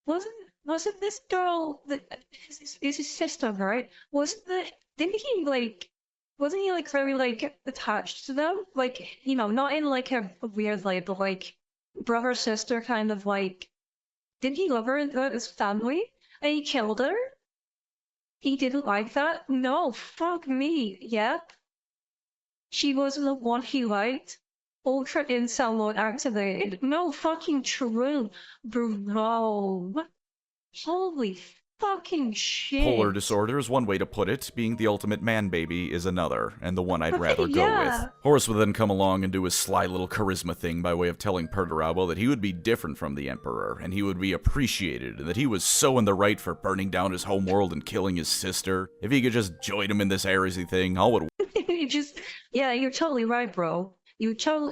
Wasn't this girl that is his sister, right? Didn't he like wasn't he like very like attached to them? Like, you know, not in like a weird way, but like brother sister kind of like didn't he love her and his family? And he killed her? He didn't like that? No, fuck me. Yep. She was the one he liked. Ultra incel mode activated. No fucking true, bro. Holy fucking shit. polar disorder is one way to put it, being the ultimate man-baby is another, and the one I'd rather go Yeah. with. Horus would then come along and do his sly little charisma thing by way of telling Perturabo that he would be different from the Emperor, and he would be appreciated, and that he was so in the right for burning down his homeworld and killing his sister. If he could just join him in this heresy thing, all would Yeah, you're totally right, bro.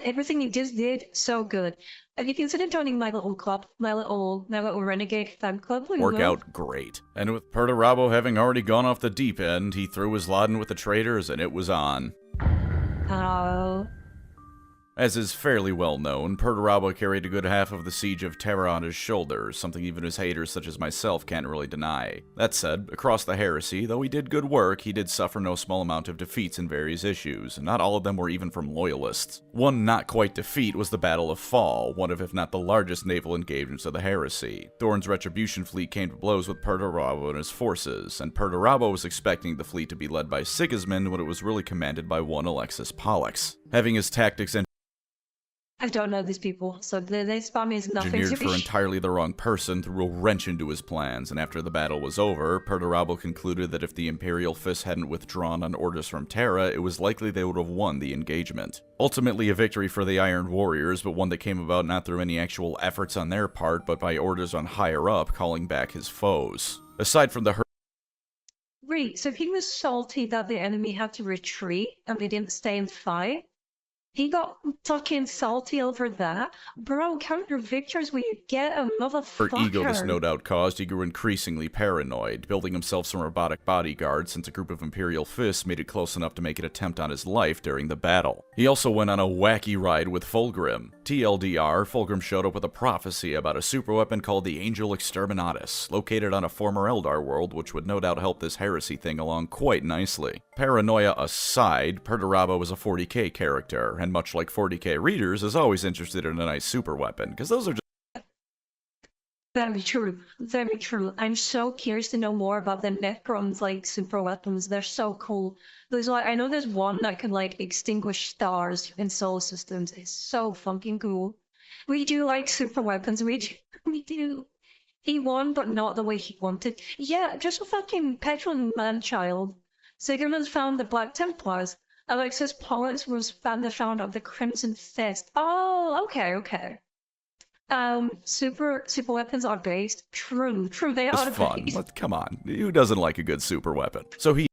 Everything you just did, so good. Have you considered joining my little club, my little renegade fan club? work out great. And with Perturabo having already gone off the deep end, he threw his lot in with the traitors, and it was on. Oh. As is fairly well known, Perturabo carried a good half of the siege of Terra on his shoulders, something even his haters such as myself can't really deny. That said, across the heresy, though he did good work, he did suffer no small amount of defeats in various issues, and not all of them were even from loyalists. One not quite defeat was the Battle of Fall, one of if not the largest naval engagements of the heresy. Thorn's retribution fleet came to blows with Perturabo and his forces, and Perturabo was expecting the fleet to be led by Sigismund when it was really commanded by one Alexis Pollux. Having his tactics and I don't know these people, so they spot me as nothing engineered to for me. entirely the wrong person threw a wrench into his plans, and after the battle was over, Perturabo concluded that if the Imperial Fist hadn't withdrawn on orders from Terra, it was likely they would have won the engagement. Ultimately a victory for the Iron Warriors, but one that came about not through any actual efforts on their part, but by orders on higher up calling back his foes. Aside from the Wait, so he was salty that the enemy had to retreat and they didn't stay and fight? He got fucking salty over that? Bro, count your victories when you get a motherfucker. ego this no doubt caused, he grew increasingly paranoid, building himself some robotic bodyguards since a group of Imperial Fists made it close enough to make an attempt on his life during the battle. He also went on a wacky ride with Fulgrim. TLDR, Fulgrim showed up with a prophecy about a superweapon called the Angel Exterminatus, located on a former Eldar world, which would no doubt help this heresy thing along quite nicely. Paranoia aside, Perturabo was a 40k character, and much like 40k readers, is always interested in a nice superweapon, because those are just Very true. Very true. I'm so curious to know more about the Necrons, like, super weapons. They're so cool. I know there's one that can, like, extinguish stars in solar systems. It's so fucking cool. We do like super weapons. We do. We do. He won, but not the way he wanted. Yeah, just a fucking petulant man-child. Sigmund found the Black Templars. Alexis Pollux was the founder of the Crimson Fist. Oh, okay. super weapons are based. True, they It's are fun. based. Come on, who doesn't like a good super weapon? So he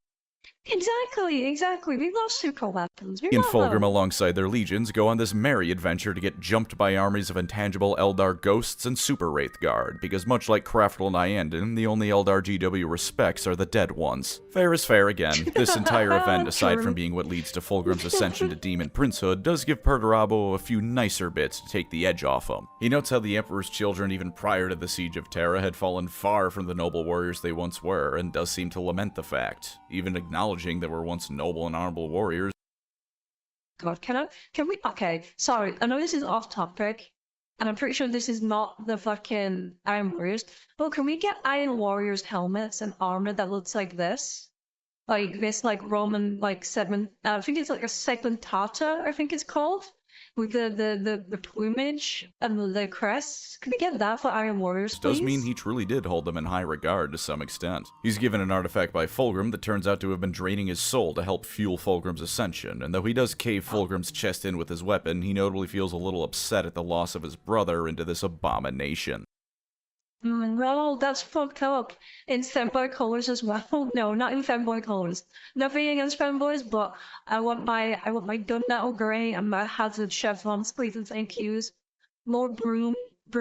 Exactly. We love super weapons. We and love Fulgrim, them. alongside their legions, go on this merry adventure to get jumped by armies of intangible Eldar ghosts and Super Wraith Guard, because much like Craftle and Iandin, the only Eldar GW respects are the dead ones. Fair is fair again. This entire event, aside from being what leads to Fulgrim's ascension to Demon Princehood, does give Perturabo a few nicer bits to take the edge off him. He notes how the Emperor's children, even prior to the Siege of Terra, had fallen far from the noble warriors they once were, and does seem to lament the fact, even acknowledging they were once noble and honorable warriors. God, can we, okay, sorry, I know this is off topic, and I'm pretty sure this is not the fucking Iron Warriors, but can we get Iron Warriors helmets and armor that looks like this? Like this, like Roman, like segment, I think it's like a segmentata, I think it's called, with the plumage and the crests. Can we get that for Iron Warriors, please? Does mean he truly did hold them in high regard to some extent. He's given an artifact by Fulgrim that turns out to have been draining his soul to help fuel Fulgrim's ascension, and though he does cave Fulgrim's chest in with his weapon, he notably feels a little upset at the loss of his brother into this abomination. Well, that's fucked up. In femboy colors as well. No, not in femboy colors. Nothing against femboys, but I want my gunmetal grey and my hazard chevrons, please and thank yous. More broom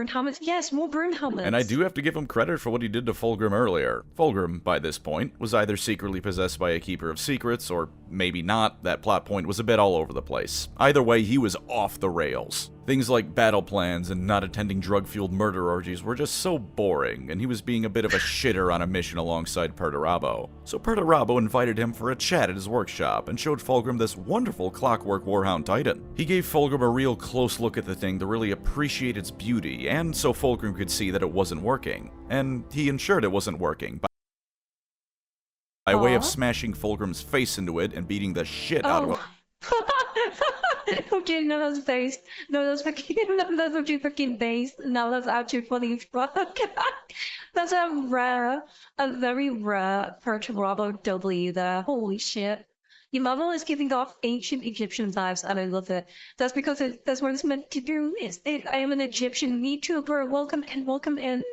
helmets. Yes, more broom helmets. And I do have to give him credit for what he did to Fulgrim earlier. Fulgrim, by this point, was either secretly possessed by a Keeper of Secrets, or maybe not. That plot point was a bit all over the place. Either way, he was off the rails. Things like battle plans and not attending drug-fueled murder orgies were just so boring, and he was being a bit of a shitter on a mission alongside Perturabo. So Perturabo invited him for a chat at his workshop and showed Fulgrim this wonderful clockwork Warhound Titan. He gave Fulgrim a real close look at the thing to really appreciate its beauty, and so Fulgrim could see that it wasn't working. And he ensured it wasn't working by way of smashing Fulgrim's face into it and beating the shit out of him. Okay, no, that's based. No, that's actually fucking based. No, that's actually funny. That's a very rare Perturabo W there. Holy shit. Your model is giving off ancient Egyptian vibes, and I love it. That's because that's what it's meant to do. I am an Egyptian VTuber. Welcome in,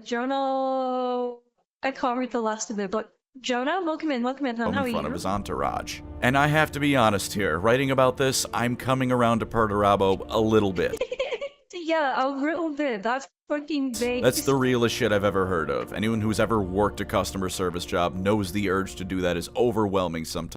Jonah. I can't read the last of it, but Jonah, welcome in, how are you? In front of his entourage. And I have to be honest here, writing about this, I'm coming around to Perturabo a little bit. Yeah, a little bit. That's fucking big. That's the realest shit I've ever heard of. Anyone who's ever worked a customer service job knows the urge to do that is overwhelming sometimes.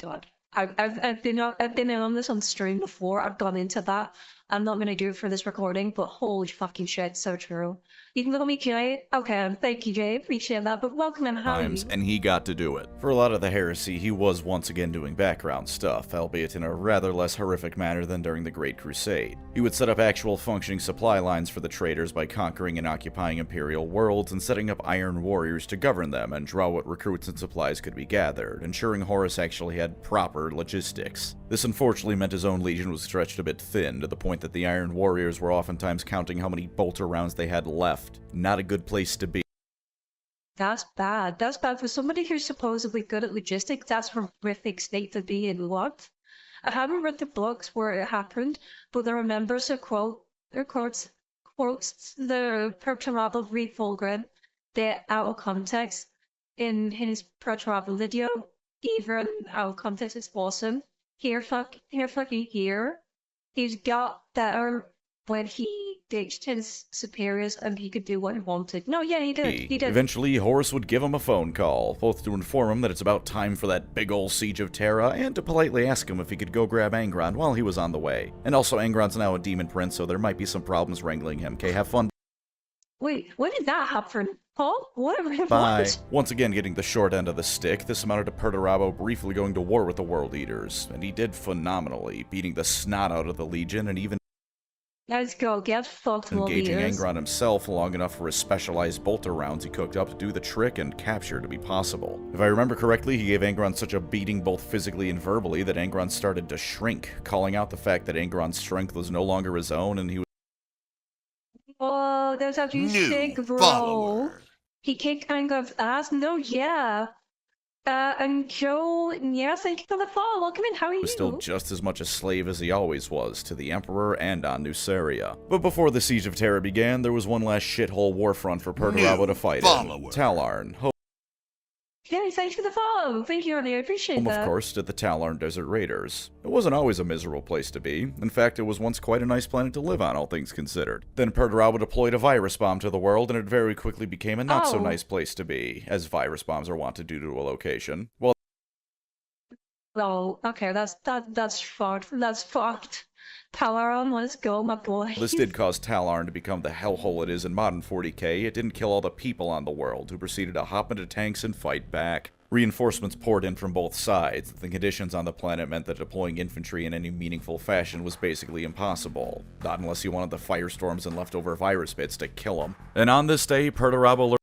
God, I've been in on this on stream before. I've gone into that. I'm not gonna do it for this recording, but holy fucking shit, so true. You can call me Jay. Okay, thank you, Jay. Appreciate that. But welcome in, how are you? And he got to do it. For a lot of the heresy, he was once again doing background stuff, albeit in a rather less horrific manner than during the Great Crusade. He would set up actual functioning supply lines for the traitors by conquering and occupying imperial worlds and setting up iron warriors to govern them and draw what recruits and supplies could be gathered, ensuring Horus actually had proper logistics. This unfortunately meant his own legion was stretched a bit thin, to the point that the iron warriors were oftentimes counting how many bolter rounds they had left. Not a good place to be. That's bad. That's bad for somebody who's supposedly good at logistics. That's a horrific state to be in. What? I haven't read the books where it happened, but there are members who quotes the Perturabo read Fulgrim. They're out of context in his Perturabo video. Even out of context is awesome. Here. He's got better when he ditched his superiors and he could do what he wanted. No, yeah, he did. Eventually, Horus would give him a phone call, both to inform him that it's about time for that big ol' Siege of Terra, and to politely ask him if he could go grab Angron while he was on the way. And also, Angron's now a demon prince, so there might be some problems wrangling him. Okay, have fun. Wait, when did that happen? Paul? What? Bye. Once again getting the short end of the stick, this amounted to Perturabo briefly going to war with the World Eaters, and he did phenomenally, beating the snot out of the Legion and even Let's go, get fucked, engaging Angron himself long enough for his specialized bolter rounds he cooked up to do the trick and capture to be possible. If I remember correctly, he gave Angron such a beating both physically and verbally that Angron started to shrink, calling out the fact that Angron's strength was no longer his own and he was Oh, that's actually sick, bro. Follower. He kicked Angron's ass? No, yeah. And Joe, yeah, thank you for the follow. Welcome in. How are Was still you? just as much a slave as he always was to the Emperor and on Nuceria. But before the Siege of Terra began, there was one last shithole warfront for Perturabo to fight in. Talarn, Yeah, thanks for the follow. Thank you, Early. I appreciate home, of that. course, to the Talarn Desert Raiders. It wasn't always a miserable place to be. In fact, it was once quite a nice planet to live on, all things considered. Then Perturabo deployed a virus bomb to the world, and it very quickly became a not-so-nice place to be, as virus bombs are wont to do to a location. Well, Oh, okay, that's fucked. That's fucked. Palaron, let's go, my boy. this did cause Talarn to become the hellhole it is in modern 40k. It didn't kill all the people on the world, who proceeded to hop into tanks and fight back. Reinforcements poured in from both sides. The conditions on the planet meant that deploying infantry in any meaningful fashion was basically impossible. Not unless you wanted the firestorms and leftover virus bits to kill them. And on this day, Perturabo learned.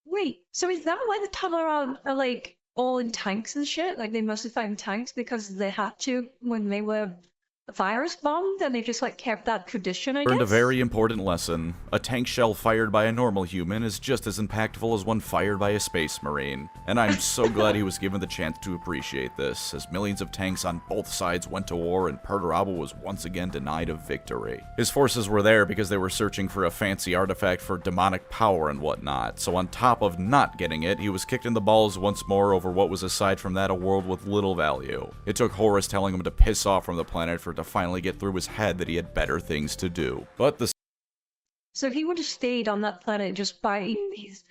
Wait, so is that why the Palaron are like all in tanks and shit? Like they mostly fight in tanks because they had to when they were virus bombed, and they just like kept that tradition, I guess? A very important lesson. A tank shell fired by a normal human is just as impactful as one fired by a space marine. And I'm so glad he was given the chance to appreciate this, as millions of tanks on both sides went to war and Perturabo was once again denied a victory. His forces were there because they were searching for a fancy artifact for demonic power and whatnot, so on top of not getting it, he was kicked in the balls once more over what was aside from that a world with little value. It took Horus telling him to piss off from the planet for it to finally get through his head that he had better things to do. But the So he would have stayed on that planet just fighting these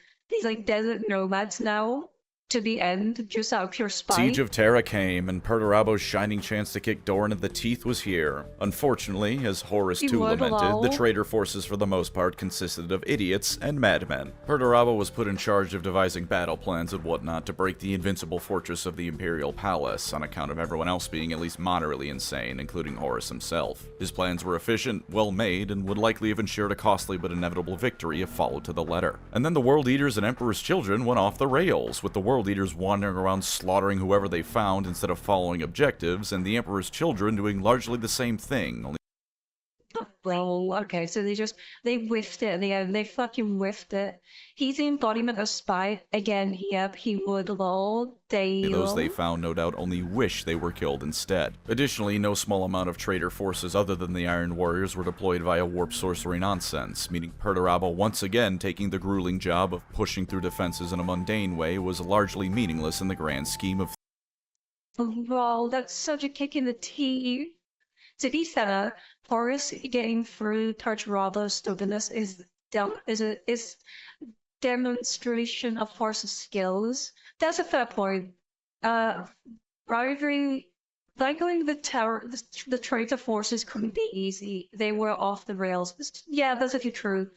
like desert nomads now to the end, just out of pure spite. Siege of Terra came, and Perturabo's shining chance to kick Doran in the teeth was here. Unfortunately, as Horus too lamented, the traitor forces for the most part consisted of idiots and madmen. Perturabo was put in charge of devising battle plans and whatnot to break the invincible fortress of the Imperial Palace, on account of everyone else being at least moderately insane, including Horus himself. His plans were efficient, well-made, and would likely have ensured a costly but inevitable victory if followed to the letter. And then the World Eaters and Emperor's Children went off the rails, with the World Eaters wandering around slaughtering whoever they found instead of following objectives, and the Emperor's Children doing largely the same thing, only Bro, okay, so they whiffed it at the end. They fucking whiffed it. He's the embodiment of spite. Again, yep, he would lol. those they found no doubt only wish they were killed instead. Additionally, no small amount of traitor forces other than the Iron Warriors were deployed via warp sorcery nonsense, meaning Perturabo once again taking the grueling job of pushing through defenses in a mundane way was largely meaningless in the grand scheme of Bro, that's such a kick in the teeth. To be fair, Horus getting through Perturabo's stubbornness is demonstration of Horus's skills. That's a fair point. Rivalry, Cycling the traitor forces couldn't be easy. They were off the rails. Yeah, that's actually true.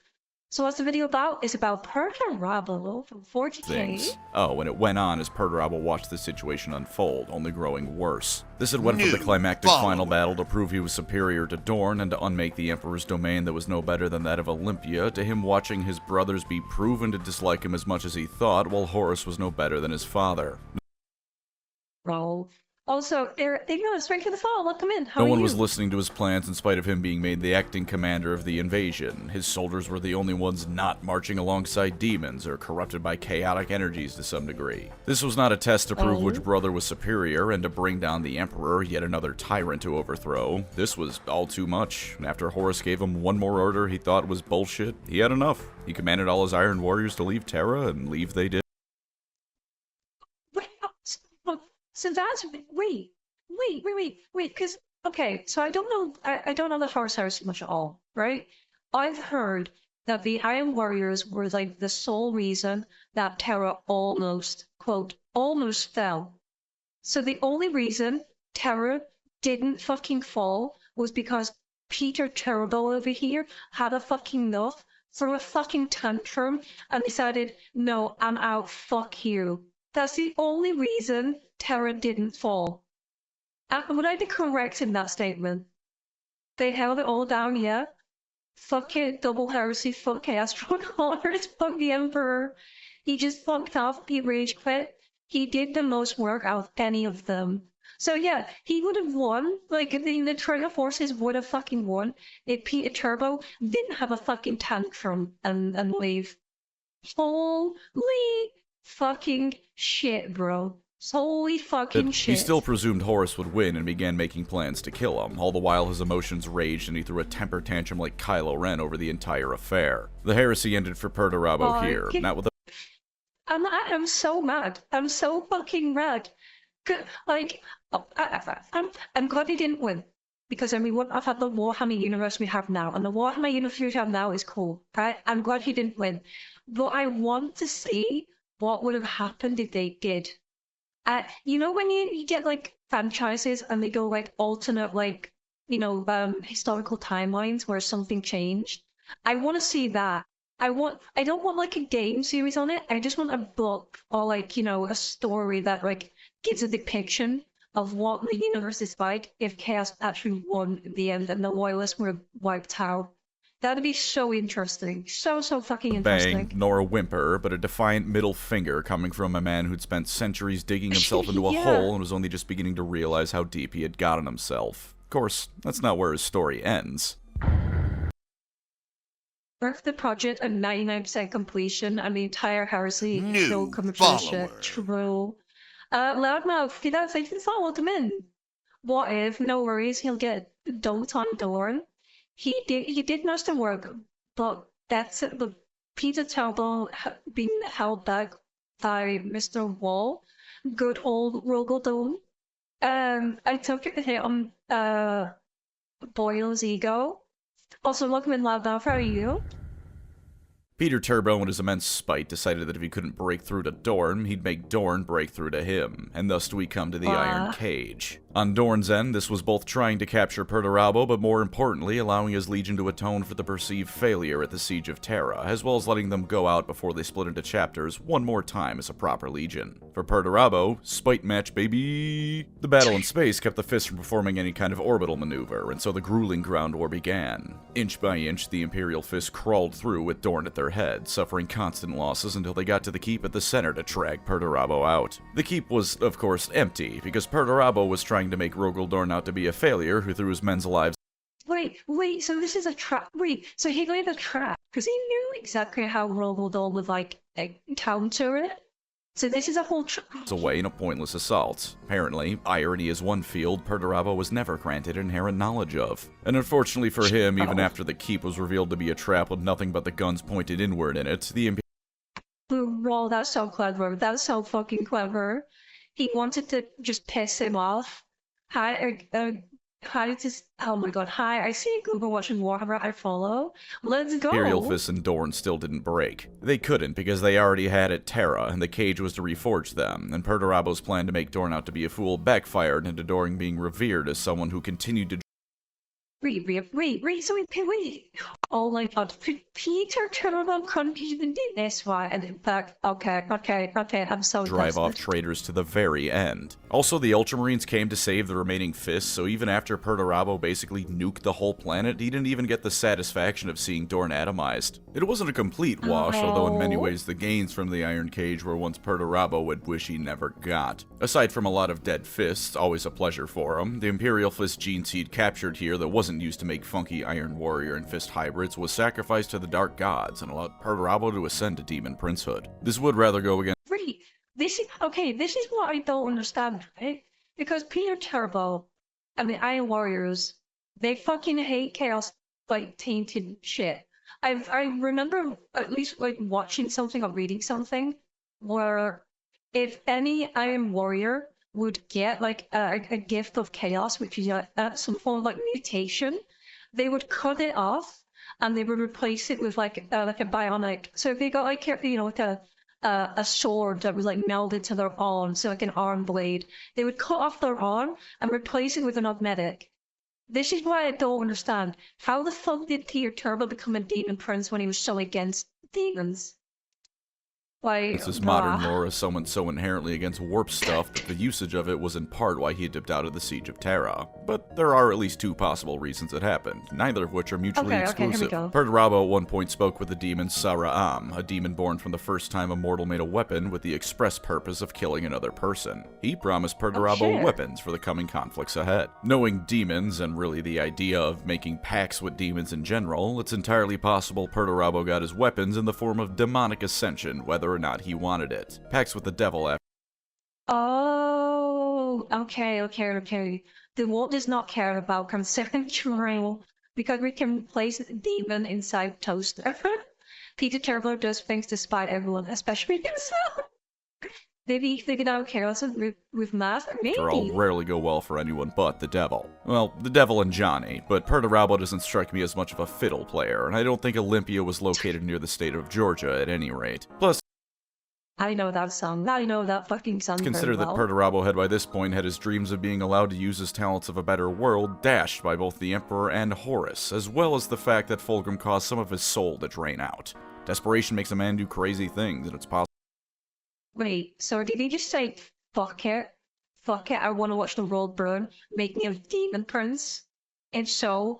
So what's the video about? It's about Perturabo from 40k. things. Oh, and it went on as Perturabo watched the situation unfold, only growing worse. This had went from the climactic final battle to prove he was superior to Dorn and to unmake the Emperor's domain that was no better than that of Olympia, to him watching his brothers be proven to dislike him as much as he thought, while Horus was no better than his father. Bro. Also, they've got straight to the fall. Welcome in. How are No one you? was listening to his plans in spite of him being made the acting commander of the invasion. His soldiers were the only ones not marching alongside demons or corrupted by chaotic energies to some degree. This was not a test to prove which brother was superior and to bring down the Emperor, yet another tyrant to overthrow. This was all too much. After Horus gave him one more order he thought was bullshit, he had enough. He commanded all his Iron Warriors to leave Terra, and leave they did. So that's wait, because okay, so I don't know, I don't know the Horus Heresy much at all, right? I've heard that the Iron Warriors were like the sole reason that Terra almost, quote, almost fell. So the only reason Terra didn't fucking fall was because Peter Terrible over here had a fucking enough, threw a fucking tantrum, and decided, no, I'm out, fuck you. That's the only reason Terra didn't fall. Would I be correct in that statement? They held it all down, yeah? Fuck it, double heresy, fuck Chaos Horus, fuck the Emperor. He just fucked off, he rage quit. He did the most work out of any of them. So yeah, he would have won. Like, the traitor forces would have fucking won if Peter Turbo didn't have a fucking tantrum and leave. Holy fucking shit, bro. Holy fucking shit. He still presumed Horus would win and began making plans to kill him, all the while his emotions raged and he threw a temper tantrum like Kylo Ren over the entire affair. The heresy ended for Perturabo here, not with a I'm so mad. I'm so fucking mad. Like, I'm glad he didn't win. Because then we wouldn't have had the Warhammer universe we have now. And the Warhammer universe we have now is cool, right? I'm glad he didn't win. But I want to see what would have happened if they did. You know when you get like franchises and they go like alternate like, historical timelines where something changed? I want to see that. I don't want like a game series on it. I just want a book or like, a story that like gives a depiction of what the universe is like if Chaos actually won at the end and the Loyalists were wiped out. That'd be so interesting. So fucking interesting. Bang, nor a whimper, but a defiant middle finger coming from a man who'd spent centuries digging himself into a hole and was only just beginning to realize how deep he had gotten himself. Of course, that's not where his story ends. Birth the project at 99% completion and the entire heresy New still coming follower. from shit. True. Loudmouth, you know, if you followed him in. What if? No worries, he'll get dunked on Dorn. He did most of the work, but that's it. But Peter Talbot being held back by Mr. Wall, good old Rogaldome. I took it to hit on Boyle's ego. Also, welcome in, Loudmouth. How are you? Peter Turbo, in his immense spite, decided that if he couldn't break through to Dorn, he'd make Dorn break through to him, and thus do we come to the Iron Cage. On Dorn's end, this was both trying to capture Perturabo, but more importantly, allowing his legion to atone for the perceived failure at the Siege of Terra, as well as letting them go out before they split into chapters one more time as a proper legion. For Perturabo, spite match, baby! The battle in space kept the Fist from performing any kind of orbital maneuver, and so the grueling ground war began. Inch by inch, the Imperial Fist crawled through with Dorn at their head, suffering constant losses until they got to the keep at the center to drag Perturabo out. The keep was, of course, empty, because Perturabo was trying to make Rogaldorn out to be a failure who threw his men's lives. Wait, so this is a trap. Wait, so he laid a trap because he knew exactly how Rogaldorn would like counter it. So this is a whole trap. Away in a pointless assault. Apparently, irony is one field Perturabo was never granted inherent knowledge of. And unfortunately for him, even after the keep was revealed to be a trap with nothing but the guns pointed inward in it, the Wow, that's so clever. That's so fucking clever. He wanted to just piss him off. Oh my god, hi, I see Google watching Warhammer, I follow. Let's go! Imperial Fist and Dorn still didn't break. They couldn't because they already had at Terra, and the cage was to reforge them, and Perturabo's plan to make Dorn out to be a fool backfired into Dorn being revered as someone who continued to Wait. Oh my god, Peter Turbo contributed this one, and in fact, okay, I'm so drive off invested. traitors to the very end. Also, the Ultramarines came to save the remaining Fists, so even after Perturabo basically nuked the whole planet, he didn't even get the satisfaction of seeing Dorn atomized. It wasn't a complete wash, although in many ways the gains from the Iron Cage were ones Perturabo would wish he never got. Aside from a lot of dead Fists, always a pleasure for him, the Imperial Fist gene seed captured here that wasn't used to make funky Iron Warrior and Fist hybrids was sacrificed to the Dark Gods and allowed Perturabo to ascend to Demon Princehood. This would rather go against This is what I don't understand, right? Because Peter Turbo and the Iron Warriors, they fucking hate chaos like tainted shit. I remember at least like watching something or reading something where if any Iron Warrior would get like a gift of chaos, which is some form of like mutation, they would cut it off and they would replace it with like a bionic. So if they got like like a sword that was like melded to their arm, so like an arm blade, they would cut off their arm and replace it with an augmetic. This is why I don't understand. How the fuck did Peter Turbo become a demon prince when he was so against demons? Like, this modern lore as someone so inherently against warp stuff that the usage of it was in part why he dipped out of the Siege of Terra. But there are at least two possible reasons it happened, neither of which are mutually exclusive. Perturabo at one point spoke with the demon Sara'am, a demon born from the first time a mortal made a weapon with the express purpose of killing another person. He promised Perturabo weapons for the coming conflicts ahead. Knowing demons, and really the idea of making pacts with demons in general, it's entirely possible Perturabo got his weapons in the form of demonic ascension, whether or not he wanted it. Pacts with the devil after. Oh, okay. The world does not care about conceptual because we can place a demon inside toaster. Peter Turbo does things despite everyone, especially himself. Maybe he figured out chaos with math. After all, Maybe. rarely go well for anyone but the devil. Well, the devil and Johnny, but Perturabo doesn't strike me as much of a fiddle player, and I don't think Olympia was located near the state of Georgia at any rate. Plus, I know that song. I know that fucking song. consider that Perturabo had by this point had his dreams of being allowed to use his talents of a better world dashed by both the Emperor and Horus, as well as the fact that Fulgrim caused some of his soul to drain out. Desperation makes a man do crazy things, and it's possible. Wait, so did he just say, fuck it? Fuck it, I want to watch the world burn, make me a demon prince? And so,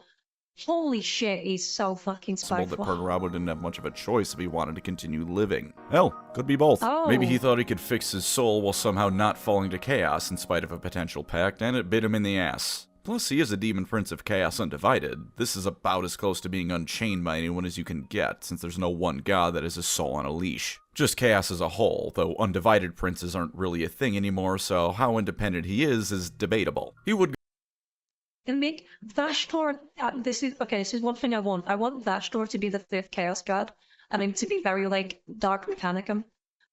holy shit, he's so fucking That spiteful. Perturabo didn't have much of a choice if he wanted to continue living. Hell, could be both. Oh. Maybe he thought he could fix his soul while somehow not falling to chaos in spite of a potential pact, and it bit him in the ass. Plus, he is a demon prince of chaos undivided. This is about as close to being unchained by anyone as you can get, since there's no one god that has his soul on a leash. Just chaos as a whole, though undivided princes aren't really a thing anymore, so how independent he is debatable. He would And make Vashtor, this is one thing I want. I want Vashtor to be the fifth chaos god, and him to be very, like, Dark Mechanicum.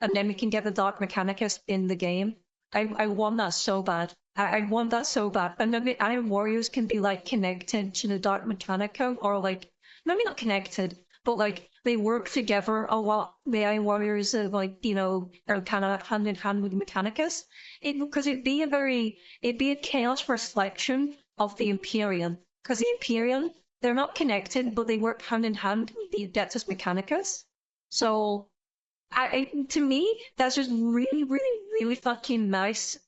And then we can get the Dark Mechanicus in the game. I want that so bad. I want that so bad. And then the Iron Warriors can be, like, connected to the Dark Mechanicum, or, like, maybe not connected, but, like, they work together a lot. The Iron Warriors are, like, you know, are kind of hand in hand with Mechanicus. Because it'd be a chaos reflection of the Empyrean. Because the Empyrean, they're not connected, but they work hand in hand with the Adeptus Mechanicus. So, to me, that's just really fucking nice.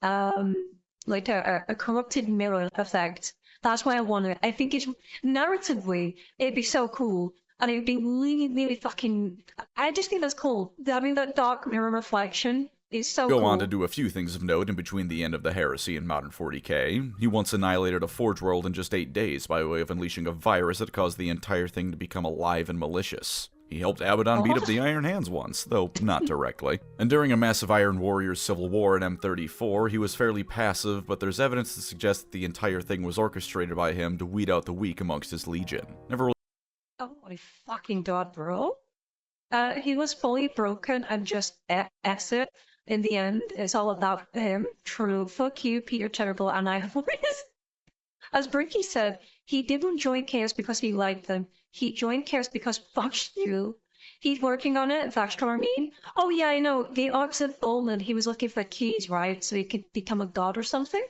Like a corrupted mirror effect. That's why I want it. I think it's narratively, it'd be so cool. And it'd be really fucking. I just think that's cool. Having that dark mirror reflection is so cool. go on to do a few things of note in between the end of the Heresy and modern 40k. He once annihilated a Forge world in just 8 days by way of unleashing a virus that caused the entire thing to become alive and malicious. He helped Abaddon beat up the Iron Hands once, though not directly. And during a massive Iron Warriors civil war in M34, he was fairly passive, but there's evidence to suggest that the entire thing was orchestrated by him to weed out the weak amongst his legion. Never really. Oh my fucking god, bro. He was fully broken and just it. In the end, it's all about him. True. Fuck you, Peter Terrible, and I have As Bricky said, he didn't join Chaos because he liked them. He joined Chaos because fuck you. He's working on it, Vashtor, I mean. Oh yeah, I know. The Ox of Bolin, he was looking for keys, right? So he could become a god or something?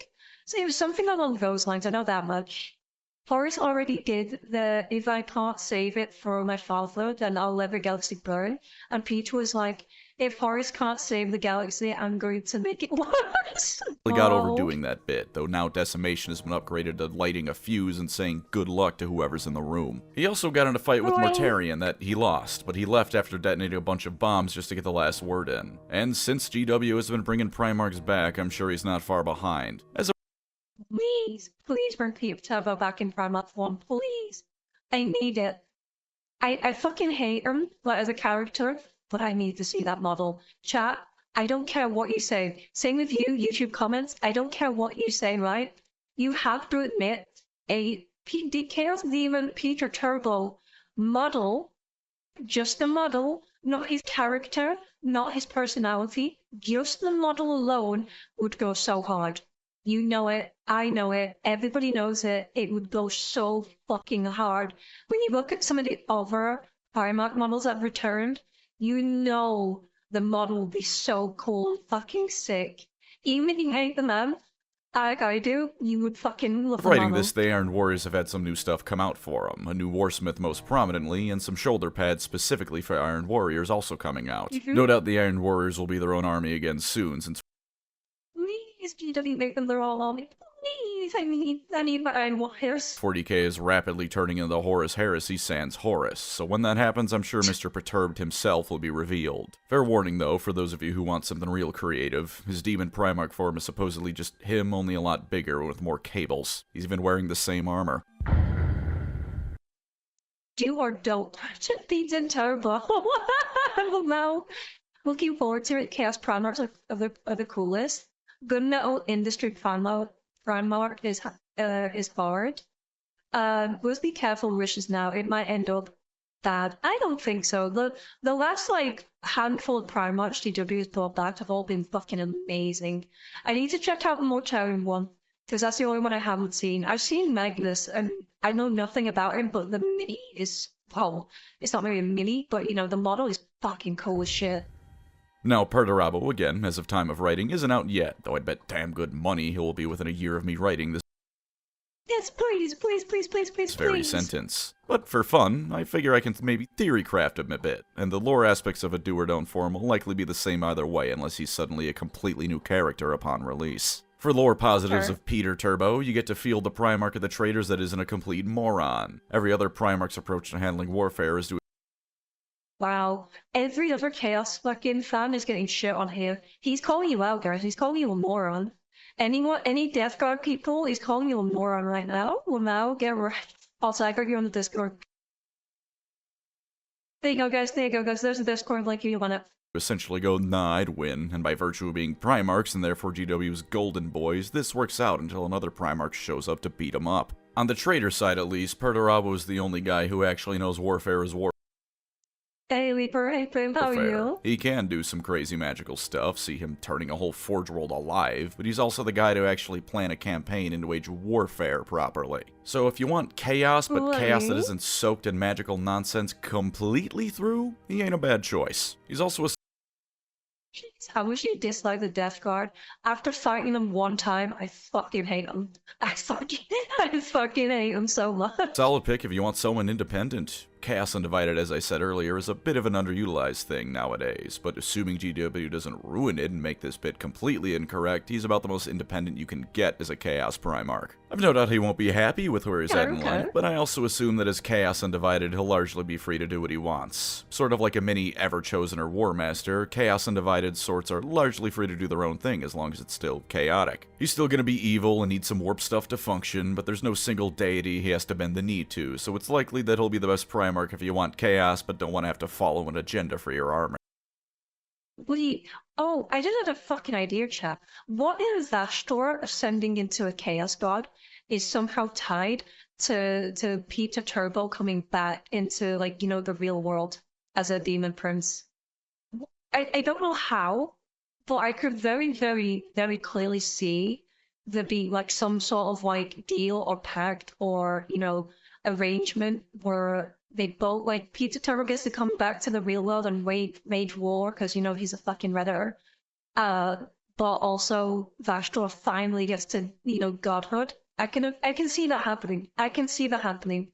So it was something along those lines, I know that much. Horus already did the if I can't save it for my father, then I'll let the galaxy burn. And Peter was like, if Horus can't save the galaxy, I'm going to make it worse. He got overdoing that bit, though now Decimation has been upgraded to lighting a fuse and saying good luck to whoever's in the room. He also got in a fight with Mortarion that he lost, but he left after detonating a bunch of bombs just to get the last word in. And since GW has been bringing Primarchs back, I'm sure he's not far behind. As a Please bring Perturabo back in Primarch form, please. I need it. I fucking hate him, like, as a character, but I need to see that model. Chat, I don't care what you say. Same with you, YouTube comments, I don't care what you say, right? You have to admit, a Chaos Demon Peter Turbo model, just the model, not his character, not his personality, just the model alone would go so hard. You know it, I know it, everybody knows it, it would go so fucking hard. When you look at some of the other Primarch models that have returned, you know the model will be so cool and fucking sick. Even if you hate the man, like I do, you would fucking love the model. Writing this, the Iron Warriors have had some new stuff come out for them. A new Warsmith most prominently, and some shoulder pads specifically for Iron Warriors also coming out. No doubt the Iron Warriors will be their own army again soon, since Please, GW, make them their own army. Please, I need my Iron Warriors. 40k is rapidly turning into the Horus Heresy sans Horus, so when that happens, I'm sure Mr. Perturbed himself will be revealed. Fair warning, though, for those of you who want something real creative. His Demon Primarch form is supposedly just him, only a lot bigger, with more cables. He's even wearing the same armor. Do or don't touch it, Peter Turbo. No. Looking forward to it. Chaos Primarchs are the coolest. Good metal industry Primarch is hard. Let's be careful wishes now. It might end up bad. I don't think so. The last like handful of Primarch DW's brought back have all been fucking amazing. I need to check out the Mortarion one, because that's the only one I haven't seen. I've seen Magnus, and I know nothing about him, but the mini is, well, it's not really a mini, but you know, the model is fucking cool as shit. Now, Perturabo, again, as of time of writing, isn't out yet, though I'd bet damn good money he will be within a year of me writing this Yes, please, please, please, please, please, very please. sentence. But for fun, I figure I can maybe theory-craft him a bit, and the lore aspects of a do-or-don't form will likely be the same either way unless he's suddenly a completely new character upon release. For lore positives of Perturabo, you get to feel the Primarch of the traitors that isn't a complete moron. Every other Primarch's approach to handling warfare is to Wow. Every other Chaos fucking fan is getting shit on here. He's calling you out, guys. He's calling you a moron. Any Death Guard people, he's calling you a moron right now. Well, now, get right. Also, I got you on the Discord. There you go, guys. There you go, guys. There's the Discord link if you want it. essentially go, nah, I'd win, and by virtue of being Primarchs and therefore GW's golden boys, this works out until another Primarch shows up to beat him up. On the traitor side at least, Perturabo is the only guy who actually knows warfare is warfare. Hey Leaper, hey Prim, how are you? He can do some crazy magical stuff, see him turning a whole Forge World alive, but he's also the guy to actually plan a campaign and wage warfare properly. So if you want chaos, but chaos that isn't soaked in magical nonsense completely through, he ain't a bad choice. He's also a Jeez, how much you dislike the Death Guard? After fighting them one time, I fucking hate them. I fucking hate them so much. solid pick if you want someone independent. Chaos Undivided, as I said earlier, is a bit of an underutilized thing nowadays, but assuming GW doesn't ruin it and make this bit completely incorrect, he's about the most independent you can get as a Chaos Primarch. I've no doubt he won't be happy with where he's at in life, but I also assume that as Chaos Undivided, he'll largely be free to do what he wants. Sort of like a mini Ever-Chosen or War Master, Chaos Undivided sorts are largely free to do their own thing as long as it's still chaotic. He's still gonna be evil and need some warp stuff to function, but there's no single deity he has to bend the knee to, so it's likely that he'll be the best Primarch if you want chaos but don't want to have to follow an agenda for your army. Oh, I just had a fucking idea, chat. What if Vastor ascending into a Chaos God is somehow tied to Perturabo coming back into, like, you know, the real world as a demon prince? I don't know how, but I could very, very, very clearly see there be, like, some sort of, like, deal or pact or, you know, arrangement where they both, like, Perturabo gets to come back to the real world and wage war because, you know, he's a fucking redditor. But also Vastor finally gets to, you know, godhood. I can see that happening. I can see that happening.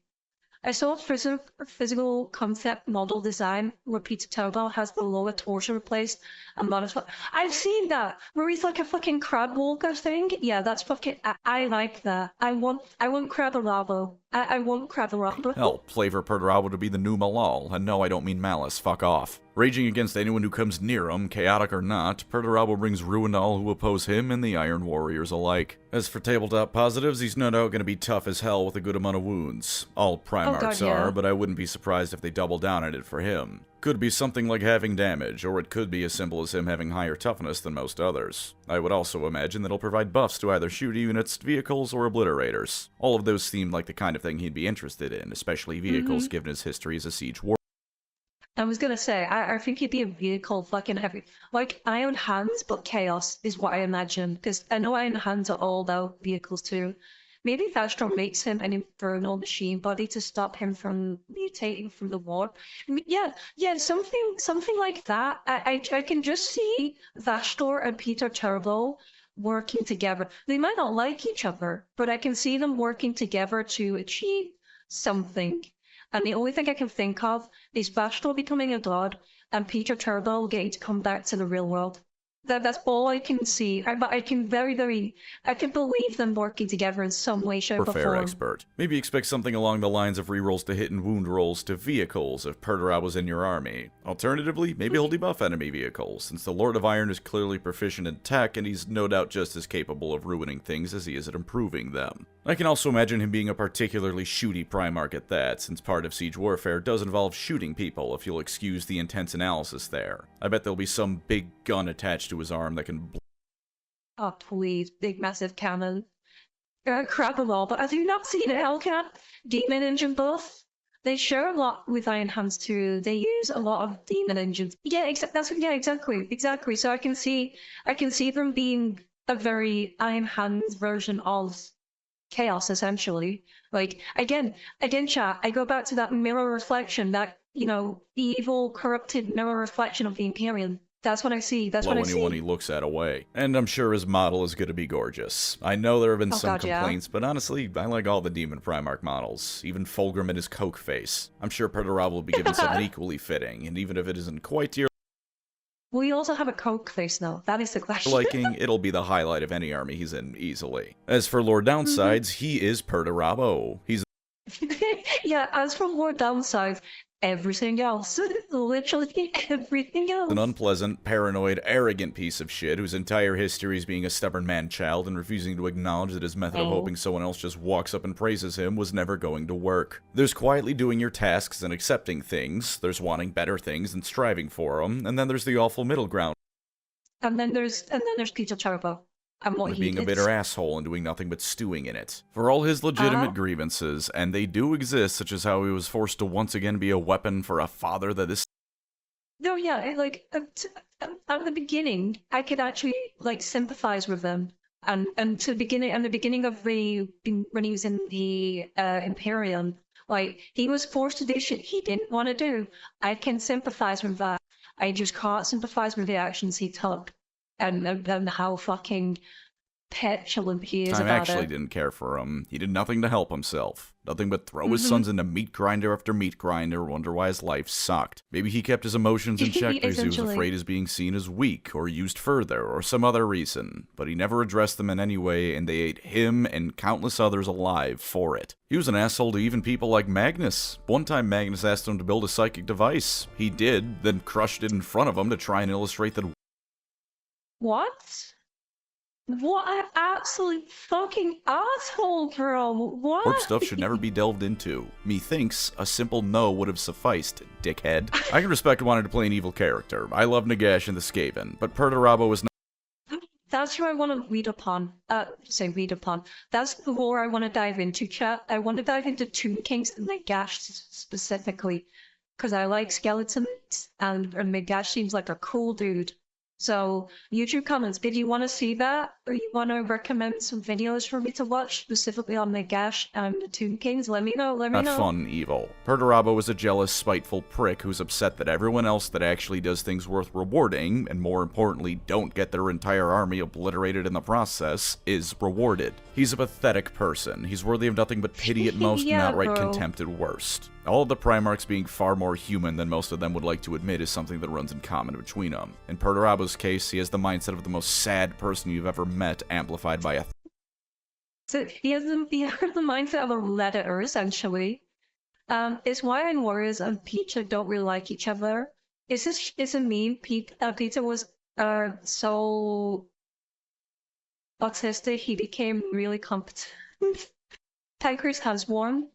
I saw a physical concept model design where Perturabo has the lower torso replaced and modified. I've seen that where he's like a fucking crab walker thing. Yeah, that's fucking. I like that. I want Crabberabo. I want Crabberabo. Hell, flavor Perturabo to be the new Malal, and no, I don't mean malice. Fuck off. Raging against anyone who comes near him, chaotic or not, Perturabo brings ruin to all who oppose him and the Iron Warriors alike. As for tabletop positives, he's no doubt going to be tough as hell with a good amount of wounds. All Primarchs are, but I wouldn't be surprised if they double down on it for him. Could be something like having damage, or it could be as simple as him having higher toughness than most others. I would also imagine that he'll provide buffs to either shooter units, vehicles, or obliterators. All of those seemed like the kind of thing he'd be interested in, especially vehicles given his history as a siege warrior. I was gonna say, I think he'd be a vehicle fucking heavy. Like, Iron Hands, but Chaos is what I imagine. Because I know Iron Hands are all about vehicles too. Maybe Vastor makes him an infernal machine body to stop him from mutating from the warp. Yeah, something like that. I can just see Vastor and Perturabo working together. They might not like each other, but I can see them working together to achieve something. And the only thing I can think of is Vastor becoming a god and Perturabo getting to come back to the real world. That's all I can see. But I can I can believe them working together in some way, shape, or form. Fair expert. Maybe expect something along the lines of rerolls to hit and wound rolls to vehicles if Perturabo's in your army. Alternatively, maybe he'll debuff enemy vehicles, since the Lord of Iron is clearly proficient in tech and he's no doubt just as capable of ruining things as he is at improving them. I can also imagine him being a particularly shooty Primarch at that, since part of siege warfare does involve shooting people, if you'll excuse the intense analysis there. I bet there'll be some big gun attached to his arm that can Oh, please, big massive cannon. Crap of all, but have you not seen Hellcat? Demon engine buff? They share a lot with Iron Hands too. They use a lot of demon engines. Yeah, exactly. So I can see them being a very Iron Hands version of chaos, essentially. Like, again, chat, I go back to that mirror reflection, that, evil, corrupted mirror reflection of the Imperium. That's what I see. That's what I see. Anyone he looks at away. And I'm sure his model is going to be gorgeous. I know there have been some complaints, but honestly, I like all the Demon Primarch models. Even Fulgrim and his Coke face. I'm sure Perturabo will be given something equally fitting, and even if it isn't quite to your we also have a Coke face now. That is the question. liking, it'll be the highlight of any army he's in easily. As for lore downsides, he is Perturabo. He's yeah, as for more downsides, everything else. Literally everything else. an unpleasant, paranoid, arrogant piece of shit whose entire history is being a stubborn man-child and refusing to acknowledge that his method of hoping someone else just walks up and praises him was never going to work. There's quietly doing your tasks and accepting things, there's wanting better things and striving for them, and then there's the awful middle ground. And then there's Peter Turbo. Being a bitter asshole and doing nothing but stewing in it. For all his legitimate grievances, and they do exist, such as how he was forced to once again be a weapon for a father that is... No, yeah, like, at the beginning, I could actually, sympathize with them. And the beginning of when he was in the Imperium, he was forced to do shit he didn't want to do. I can sympathize with that. I just can't sympathize with the actions he took. And how fucking petulant he is about it. I actually didn't care for him. He did nothing to help himself. Nothing but throw his sons into meat grinder after meat grinder, wonder why his life sucked. Maybe he kept his emotions in check because he was afraid of being seen as weak, or used further, or some other reason. But he never addressed them in any way, and they ate him and countless others alive for it. He was an asshole to even people like Magnus. One time Magnus asked him to build a psychic device. He did, then crushed it in front of him to try and illustrate that... What? What an absolute fucking asshole, bro. What? Warp stuff should never be delved into. Methinks a simple no would have sufficed, dickhead. I can respect wanting to play an evil character. I love Nagash and the Skaven, but Perturabo is not... That's who I want to read upon. That's the lore I want to dive into, chat. I want to dive into Tomb Kings and Nagash specifically, because I like skeletons, and Nagash seems like a cool dude. So, YouTube comments, did you want to see that? Or you want to recommend some videos for me to watch, specifically on Nagash and the Tomb Kings? Let me know, Not fun, evil. Perturabo is a jealous, spiteful prick who's upset that everyone else that actually does things worth rewarding, and more importantly, don't get their entire army obliterated in the process, is rewarded. He's a pathetic person. He's worthy of nothing but pity at most and outright contempt at worst. All of the Primarchs being far more human than most of them would like to admit is something that runs in common between them. In Perturabo's case, he has the mindset of the most sad person you've ever met, amplified by a... So he has the mindset of a redditor, essentially. It's why Warriors and Peter don't really like each other. It's a meme. Peter was so autistic, he became really competent. Pancreas has one.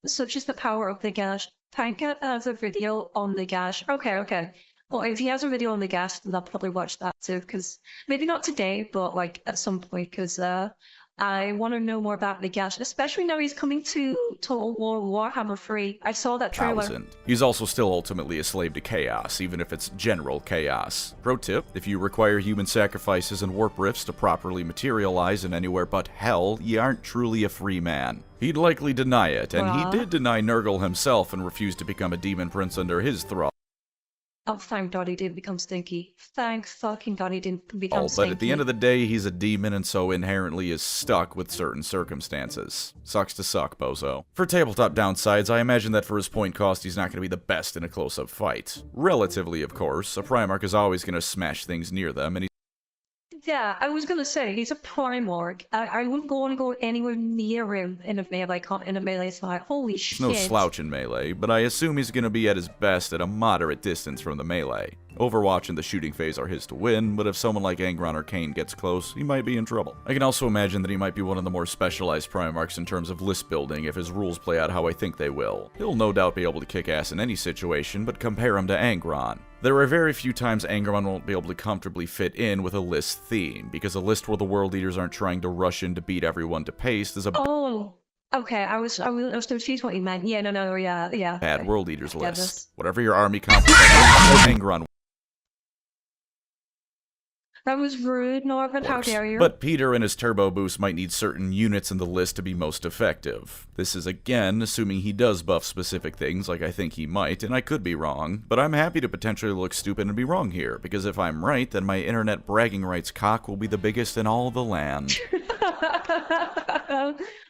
Such is the power of the gash. Pancreas has a video on the gash. Okay. Well, if he has a video on the gash, then I'll probably watch that too, because maybe not today, but at some point, because I want to know more about the gash, especially now he's coming to Total War Warhammer 3. I saw that trailer. He's also still ultimately a slave to chaos, even if it's general chaos. Pro tip, if you require human sacrifices and warp rifts to properly materialize in anywhere but hell, you aren't truly a free man. He'd likely deny it, and he did deny Nurgle himself and refused to become a demon prince under his thrall. Oh, thank God he didn't become stinky. Thank fucking God he didn't become stinky. But at the end of the day, he's a demon and so inherently is stuck with certain circumstances. Sucks to suck, bozo. For tabletop downsides, I imagine that for his point cost, he's not going to be the best in a close-up fight. Relatively, of course. A Primarch is always going to smash things near them, and Yeah, I was gonna say he's a Primarch. I wouldn't want to go anywhere near him in a melee fight. Holy He's no shit! slouch in melee, but I assume he's going to be at his best at a moderate distance from the melee. Overwatch and the shooting phase are his to win, but if someone like Angron or Kane gets close, he might be in trouble. I can also imagine that he might be one of the more specialized Primarchs in terms of list building if his rules play out how I think they will. He'll no doubt be able to kick ass in any situation, but compare him to Angron. There are very few times Angron won't be able to comfortably fit in with a list theme, because a list where the world leaders aren't trying to rush in to beat everyone to pace is a Oh, okay. I was confused what you meant. Yeah, no, yeah. bad Okay. world leaders Get list. this. Whatever your army composition, Angron. That was rude, Norman. How Works. dare you? But Peter and his turbo boost might need certain units in the list to be most effective. This is again assuming he does buff specific things like I think he might, and I could be wrong, but I'm happy to potentially look stupid and be wrong here, because if I'm right, then my internet bragging rights cock will be the biggest in all the land.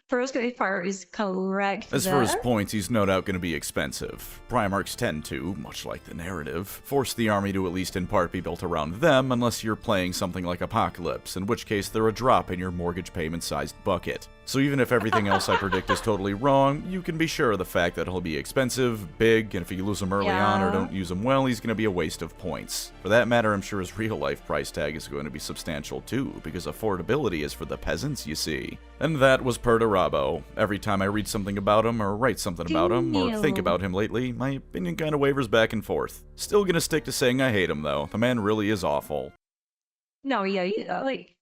First part is correct. As for his points, he's no doubt going to be expensive. Primarchs tend to, much like the narrative, force the army to at least in part be built around them unless you're playing something like Apocalypse, in which case they're a drop in your mortgage payment-sized bucket. So even if everything else I predict is totally wrong, you can be sure of the fact that he'll be expensive, big, and if you lose him early on or don't use him well, he's going to be a waste of points. For that matter, I'm sure his real-life price tag is going to be substantial too, because affordability is for the peasants, you see. And that was Perturabo. Every time I read something about him, or write something about him, or think about him lately, my opinion kind of wavers back and forth. Still gonna stick to saying I hate him, though. The man really is awful. No, yeah, like,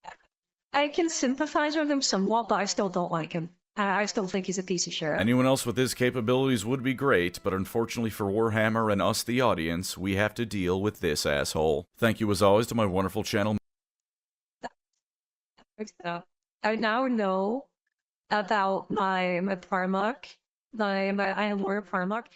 I can sympathize with him somewhat, but I still don't like him. I still think he's a piece of shit. Anyone else with his capabilities would be great, but unfortunately for Warhammer and us, the audience, we have to deal with this asshole. Thank you as always to my wonderful channel. I now know about my Primarch, my Iron Warrior Primarch.